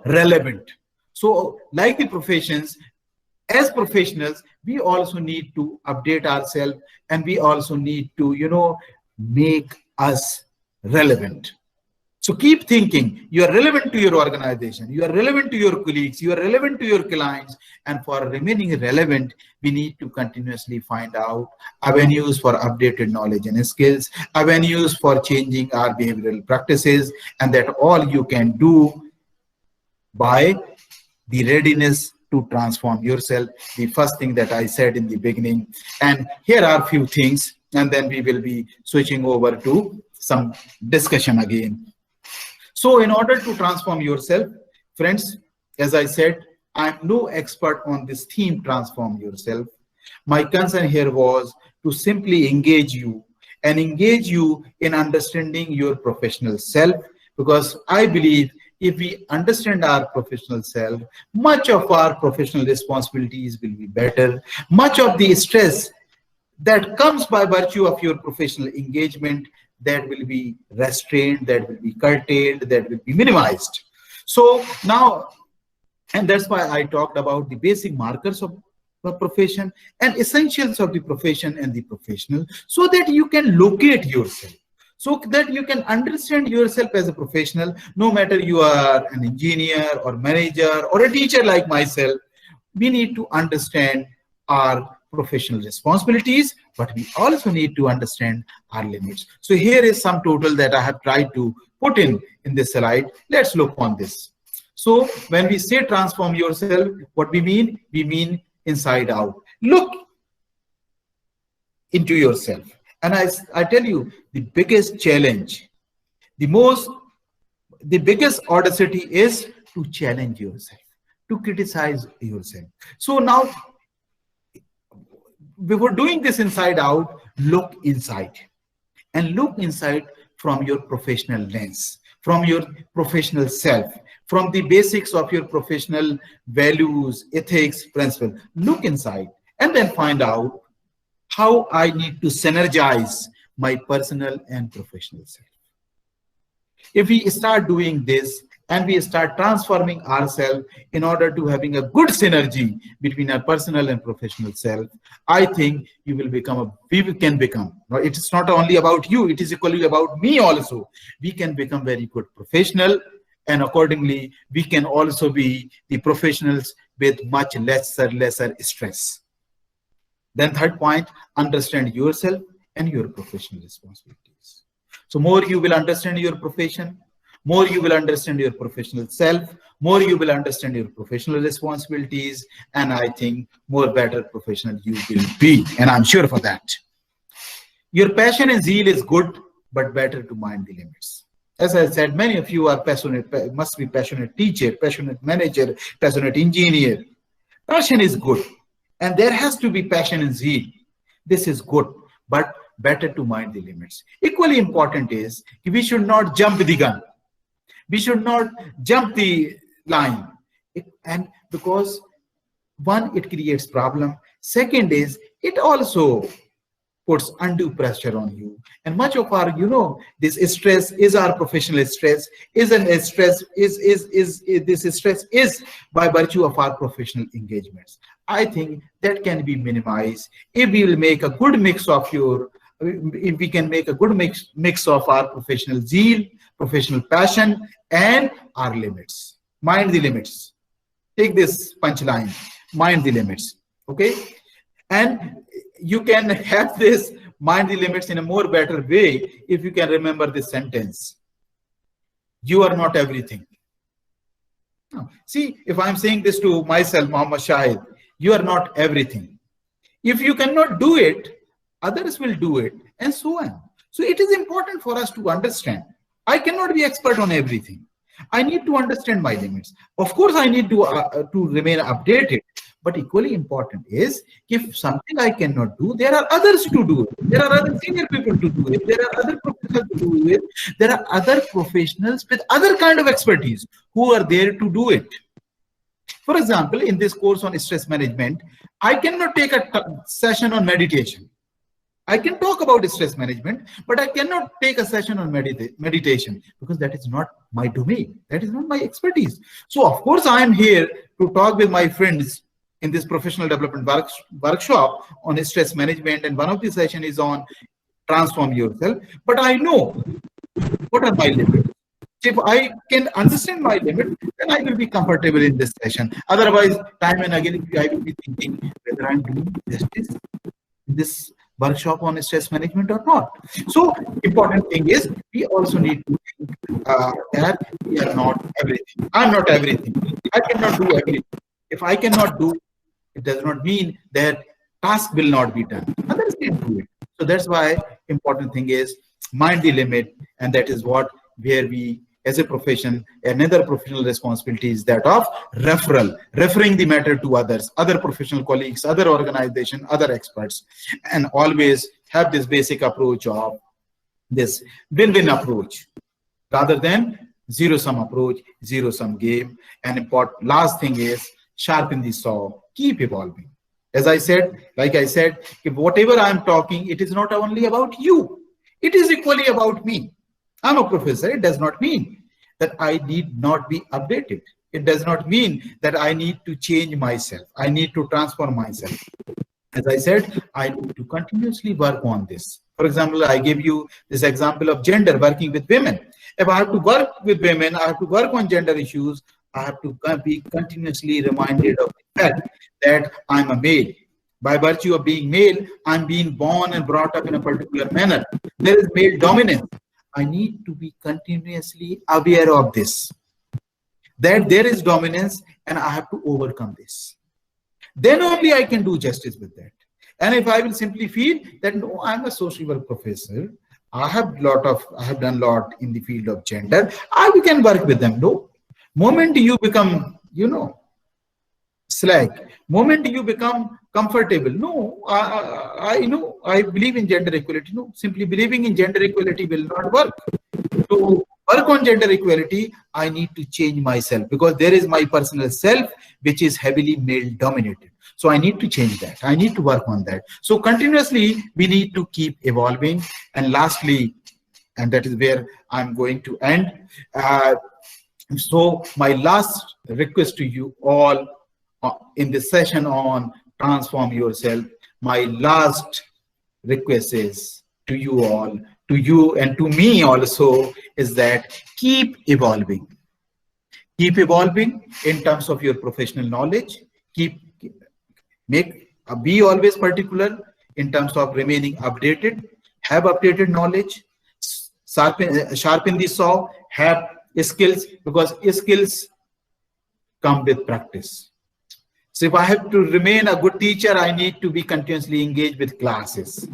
relevant. So like the professions, as professionals, we also need to update ourselves, and we also need to, make us relevant. So keep thinking. You are relevant to your organization, you are relevant to your colleagues, you are relevant to your clients, and for remaining relevant, we need to continuously find out avenues for updated knowledge and skills, avenues for changing our behavioral practices, and that all you can do by the readiness to transform yourself, the first thing that I said in the beginning. And here are a few things, and then we will be switching over to some discussion again. So in order to transform yourself, friends, as I said, I'm no expert on this theme, transform yourself. My concern here was to simply engage you in understanding your professional self, because I believe if we understand our professional self, much of our professional responsibilities will be better. Much of the stress that comes by virtue of your professional engagement, that will be restrained, that will be curtailed, that will be minimized. So now, and that's why I talked about the basic markers of the profession and essentials of the profession and the professional, so that you can locate yourself, so that you can understand yourself as a professional. No matter you are an engineer or manager or a teacher like myself, we need to understand our professional responsibilities, but we also need to understand our limits. So here is some total that I have tried to put in this slide. Let's look on this. So when we say transform yourself, what we mean? We mean inside out. Look into yourself. And I tell you, the biggest challenge, the biggest audacity is to challenge yourself, to criticize yourself. So now, before doing this inside out, look inside, and look inside from your professional lens, from your professional self, from the basics of your professional values, ethics, principles. Look inside and then find out how I need to synergize my personal and professional self. If we start doing this and we start transforming ourselves in order to having a good synergy between our personal and professional self, I think we can become, it's not only about you, it is equally about me also. We can become very good professional, and accordingly, we can also be the professionals with much lesser stress. Then third point, understand yourself and your professional responsibilities. So more you will understand your profession, more you will understand your professional self, more you will understand your professional responsibilities, and I think more better professional you will be, and I'm sure for that. Your passion and zeal is good, but better to mind the limits. As I said, many of you are passionate, must be passionate teacher, passionate manager, passionate engineer. Passion is good, and there has to be passion and zeal. This is good, but better to mind the limits. Equally important is we should not jump the gun. We should not jump the line. And because one, it creates problem. Second is it also puts undue pressure on you. And much of our, this stress is our professional stress, this stress is by virtue of our professional engagements. I think that can be minimized if we will make a good mix of if we can make a good mix of our professional zeal, professional passion, and our limits. Mind the limits. Take this punchline, mind the limits, okay? And you can have this mind the limits in a more better way if you can remember this sentence. You are not everything. See, if I'm saying this to myself, Muhammad Shahid, you are not everything. If you cannot do it, others will do it, and so on. So it is important for us to understand. I cannot be expert on everything. I need to understand my limits. Of course, I need to remain updated. But equally important is, if something I cannot do, there are others to do it. There are other senior people to do it. There are other professionals difficult to do it, there are other professionals with other kind of expertise who are there to do it. For example, in this course on stress management, I cannot take a session on meditation. I can talk about stress management, but I cannot take a session on meditation because that is not my domain. That is not my expertise. So of course, I am here to talk with my friends in this professional development workshop on stress management. And one of the session is on transform yourself. But I know what are my limits. If I can understand my limit, then I will be comfortable in this session. Otherwise, time and again, I will be thinking whether I'm doing justice in this workshop on stress management or not. So important thing is we also need to think that we are not everything. I'm not everything. I cannot do everything. If I cannot do, it does not mean that task will not be done. Others can do it. So that's why important thing is mind the limit, and that is what where we as a profession, another professional responsibility is that of referring the matter to others, other professional colleagues, other organization, other experts, and always have this basic approach of this win-win approach rather than zero-sum approach, zero-sum game. And important last thing is sharpen the saw, keep evolving. As I said, like I said, if whatever I'm talking, it is not only about you, it is equally about me. I'm a professor. It does not mean that I need not be updated. It does not mean that I need to change myself. I need to transform myself. As I said, I need to continuously work on this. For example, I gave you this example of gender, working with women. If I have to work with women, I have to work on gender issues, I have to be continuously reminded of the fact that I'm a male. By virtue of being male, I'm being born and brought up in a particular manner. There is male dominance. I need to be continuously aware of this, that there is dominance and I have to overcome this. Then only I can do justice with that. And if I will simply feel that, no, I'm a social work professor, I have done a lot in the field of gender, we can work with them. No, moment you become, slack, moment you become comfortable, no, I believe in gender equality. No, simply believing in gender equality will not work. To work on gender equality, I need to change myself because there is my personal self, which is heavily male dominated. So I need to change that. I need to work on that. So continuously, we need to keep evolving. And lastly, and that is where I'm going to end. So my last request to you all in this session on transform yourself, my last request is to you all, to you and to me also, is that keep evolving. Keep evolving in terms of your professional knowledge. Be always particular in terms of remaining updated, have updated knowledge, sharpen the saw, have skills, because skills come with practice. So if I have to remain a good teacher, I need to be continuously engaged with classes.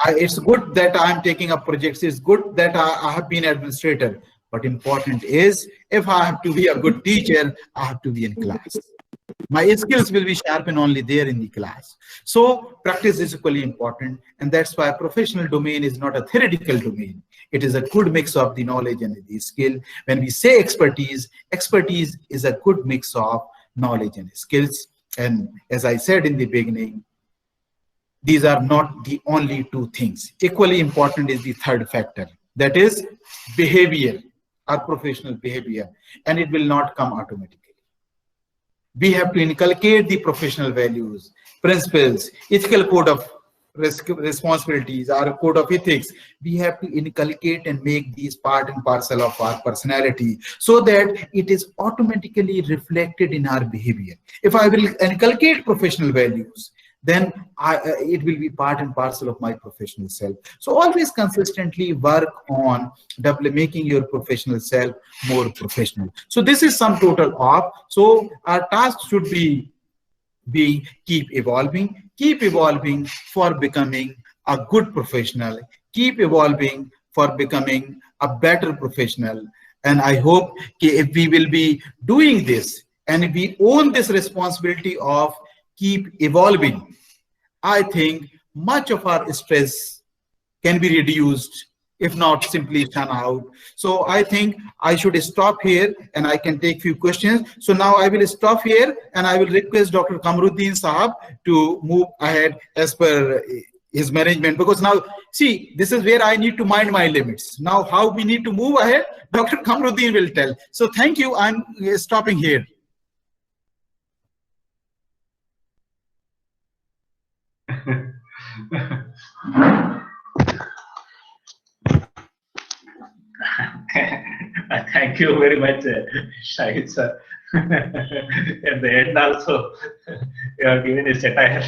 It's good that I'm taking up projects. It's good that I have been administrator. But important is, if I have to be a good teacher, I have to be in class. My skills will be sharpened only there in the class. So practice is equally important. And that's why professional domain is not a theoretical domain. It is a good mix of the knowledge and the skill. When we say expertise, expertise is a good mix of knowledge and skills. And as I said in the beginning, these are not the only two things. Equally important is the third factor, that is behavior, our professional behavior, and it will not come automatically. We have to inculcate the professional values, principles, ethical code of responsibilities, our code of ethics. We have to inculcate and make these part and parcel of our personality so that it is automatically reflected in our behavior. If I will inculcate professional values, then it will be part and parcel of my professional self. So always consistently work on making your professional self more professional. So this is sum total of. So our task should be keep evolving for becoming a good professional, keep evolving for becoming a better professional. And I hope if we will be doing this and if we own this responsibility of keep evolving, I think much of our stress can be reduced If not, simply shun out. So I think I should stop here and I can take few questions. So now I will stop here and I will request Dr. Kamruddin Sahab to move ahead as per his management, because now, see, this is where I need to mind my limits. Now, how we need to move ahead, Dr. Kamruddin will tell. So thank you. I'm stopping here. Thank you very much, Shahid sir. At the end also, you have given a satire.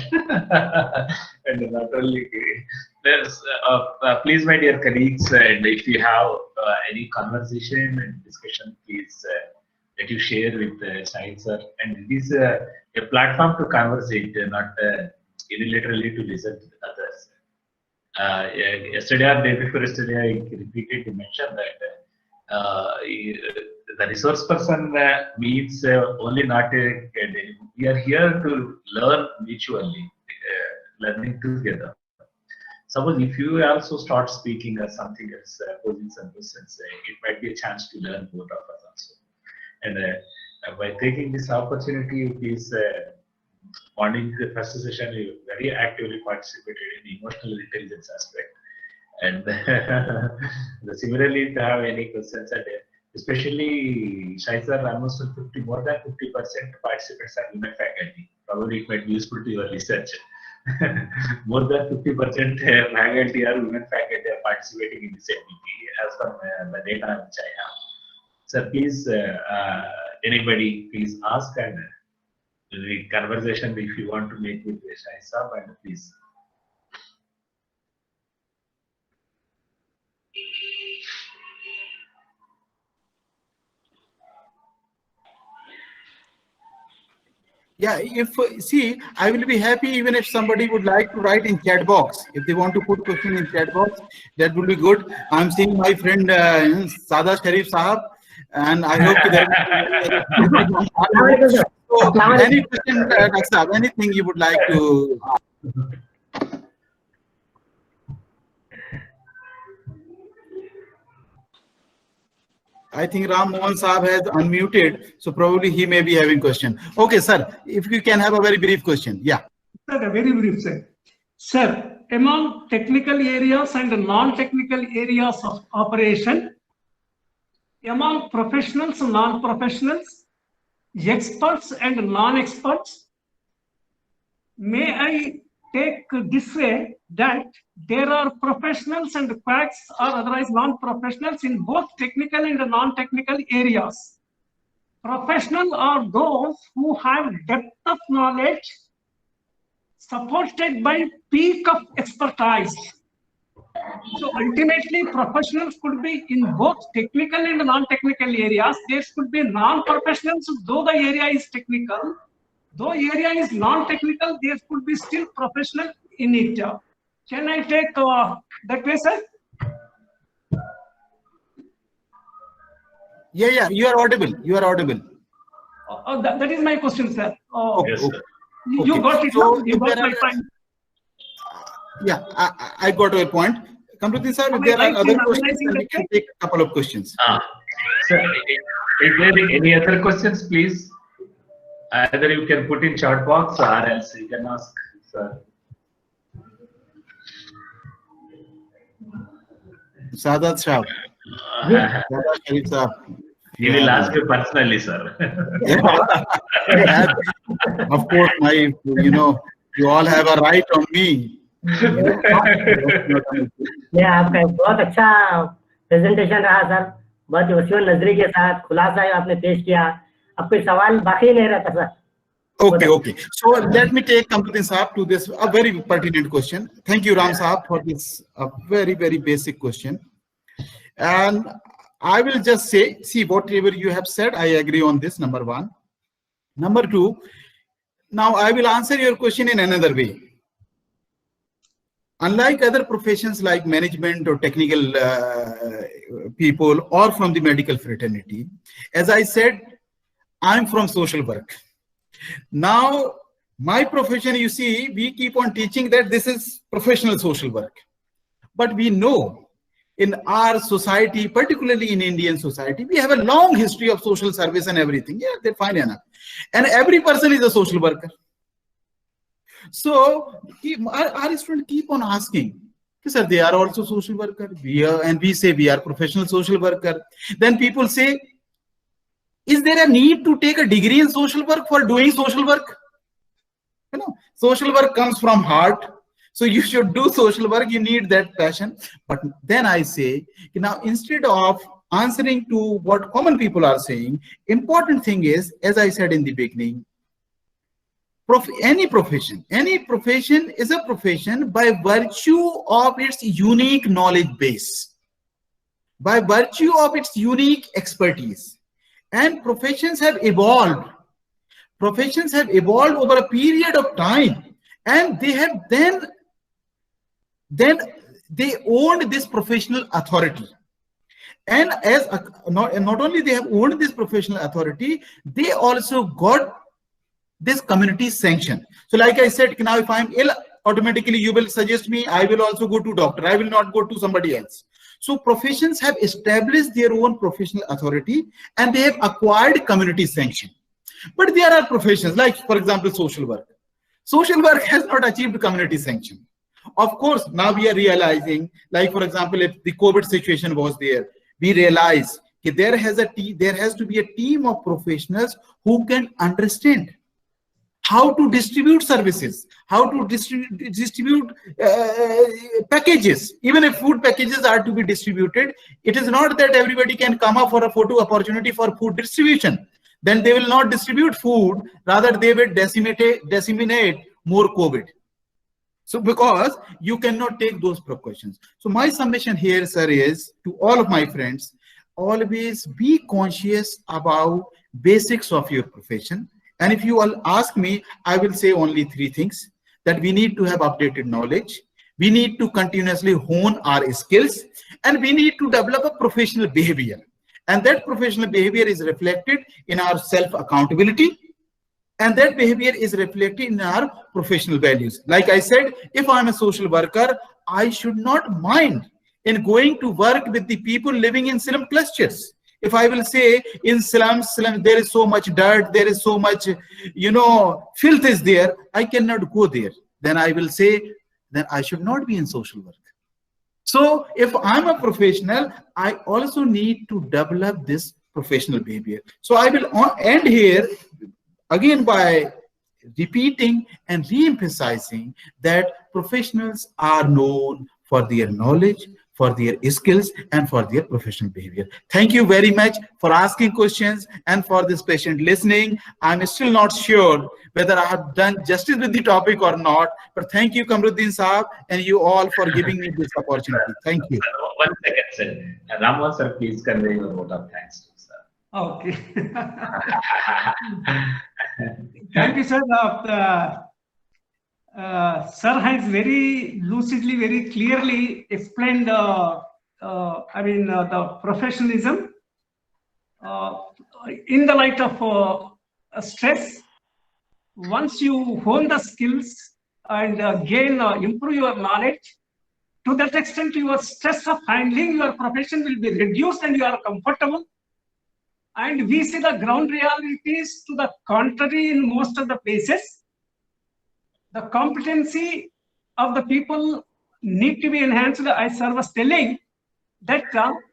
And not only, please, my dear colleagues, and if you have any conversation and discussion, please that you share with Shahid sir. And it is a platform to conversate, not unilaterally to listen to others. Yesterday or day before yesterday, I repeatedly mentioned that the resource person means only not we are here to learn mutually, learning together. Suppose if you also start speaking or something else, posing some questions, it might be a chance to learn both of us also. And by taking this opportunity, please, morning the first session, you very actively participated in the emotional intelligence aspect. And similarly, to have any questions, and especially Shahid sir, almost more than 50% participants are women faculty. Probably it might be useful to your research. More than 50% faculty are women faculty are participating in this MBP as per the data which I have. So please, anybody, please ask, and the conversation if you want to make with Shahid sir, and please. Yeah, see, I will be happy even if somebody would like to write in chat box. If they want to put question in chat box, that would be good. I'm seeing my friend Sada Sharif Sahab, and I hope that so, any question, Dr. Sahab, anything you would like to ask? I think Ram Mohan Saab has unmuted, so probably he may be having question. Okay, sir, if you can have a very brief question. Yeah. Sir, a very brief, sir. Sir, among technical areas and non-technical areas of operation, among professionals and non-professionals, experts and non-experts, may I take this way that there are professionals and quacks or otherwise non-professionals in both technical and non-technical areas. Professional are those who have depth of knowledge supported by peak of expertise. So ultimately, professionals could be in both technical and non-technical areas. There could be non-professionals, though the area is technical. Though area is non-technical, there could be still professional in it. Can I take that way, sir? Yeah, you are audible. You are audible. That is my question, sir. Okay, Yes, sir. You Okay. got it. So You if got there my are- point. Yeah, I got your point. Kamruddin sir, if there are other questions, then we can take a couple of questions. Sir, is there any other questions, please? Either you can put in chat box or else you can ask, sir. Sadat Shah. Sadat Sharif Sahab. He will ask you personally, sir. Yeah. Of course, you all have a right on me. ये आपका बहुत अच्छा presentation रहा sir, बहुत वसीम नजरी के साथ खुलासा आपने पेश किया. अब कोई सवाल बाकी नहीं रहता sir. Okay. So let me take Kamruddin Sahab to this a very pertinent question. Thank you, Ram Sahab, for this very, very basic question. And I will just say, see, whatever you have said, I agree on this, number one. Number two, now I will answer your question in another way. Unlike other professions like management or technical people or from the medical fraternity, as I said, I'm from social work. Now, my profession, you see, we keep on teaching that this is professional social work. But we know in our society, particularly in Indian society, we have a long history of social service and everything. Yeah, they're fine enough. And every person is a social worker. So our students keep on asking, sir, they are also social worker. And we say we are professional social worker. Then people say, is there a need to take a degree in social work for doing social work? You know, social work comes from heart. So you should do social work, you need that passion. But then I say, now instead of answering to what common people are saying, important thing is, as I said in the beginning, any profession is a profession by virtue of its unique knowledge base, by virtue of its unique expertise. And professions have evolved. Professions have evolved over a period of time, and they have then they owned this professional authority. And as not only they have owned this professional authority, they also got this community sanction. So like I said, now if I'm ill, automatically you will suggest me, I will also go to doctor. I will not go to somebody else. So professions have established their own professional authority and they have acquired community sanction. But there are professions like, for example, social work. Social work has not achieved community sanction. Of course, now we are realizing, like for example, if the COVID situation was there, we realize that there has to be a team of professionals who can understand how to distribute services, how to distribute packages. Even if food packages are to be distributed, it is not that everybody can come up for a photo opportunity for food distribution. Then they will not distribute food, rather they will disseminate more COVID. So because you cannot take those precautions. So my submission here, sir, is to all of my friends, always be conscious about basics of your profession. And if you all ask me, I will say only 3 things: that we need to have updated knowledge, we need to continuously hone our skills, and we need to develop a professional behavior. And that professional behavior is reflected in our self-accountability, and that behavior is reflected in our professional values. Like I said, if I'm a social worker, I should not mind in going to work with the people living in slum clusters. If I will say in slums, there is so much dirt, there is so much, filth is there, I cannot go there. Then I will say, then I should not be in social work. So if I'm a professional, I also need to develop this professional behavior. So I will end here again by repeating and re-emphasizing that professionals are known for their knowledge, for their skills, and for their professional behavior. Thank you very much for asking questions and for this patient listening. I'm still not sure whether I have done justice with the topic or not, but thank you, Kamruddin Saab, and you all for giving me this opportunity. Thank you. 1 second, sir. Ramohan sir, please convey your vote of thanks to sir. Okay. Thank you, sir. Sir has very lucidly, very clearly explained the professionalism in the light of stress. Once you hone the skills and improve your knowledge, to that extent your stress of handling your profession will be reduced and you are comfortable. And we see the ground realities to the contrary in most of the places. The competency of the people need to be enhanced. As sir was telling that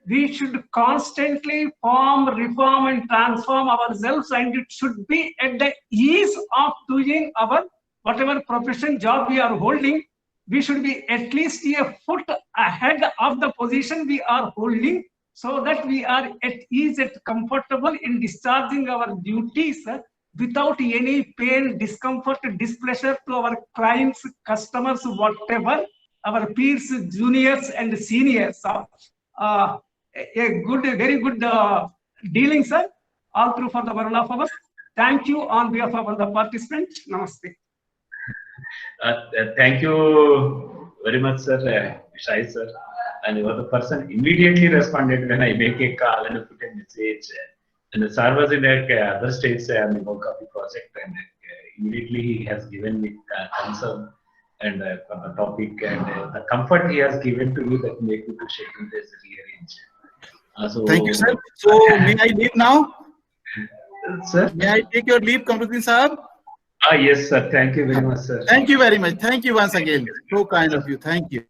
we should constantly form, reform, and transform ourselves, and it should be at the ease of doing our whatever profession job we are holding. We should be at least a foot ahead of the position we are holding, so that we are at ease and comfortable in discharging our duties without any pain, discomfort, displeasure to our clients, customers, whatever, our peers, juniors, and seniors. A very good dealing, sir, all through for the world of ours. Thank you on behalf of all the participants. Namaste. Thank you very much, sir, Shai sir. And you are the person immediately responded when I make a call and put a message. And the sir was in other states on the work of the project, and immediately he has given me concern. and for the topic and the comfort he has given to you that make you to schedule this rearrange. So Thank you, sir. So may I leave now? Sir? May I take your leave, Kamruddin Sahab? Yes, sir. Thank you very much, sir. Thank you very much. Thank you once again. So kind of you. Thank you.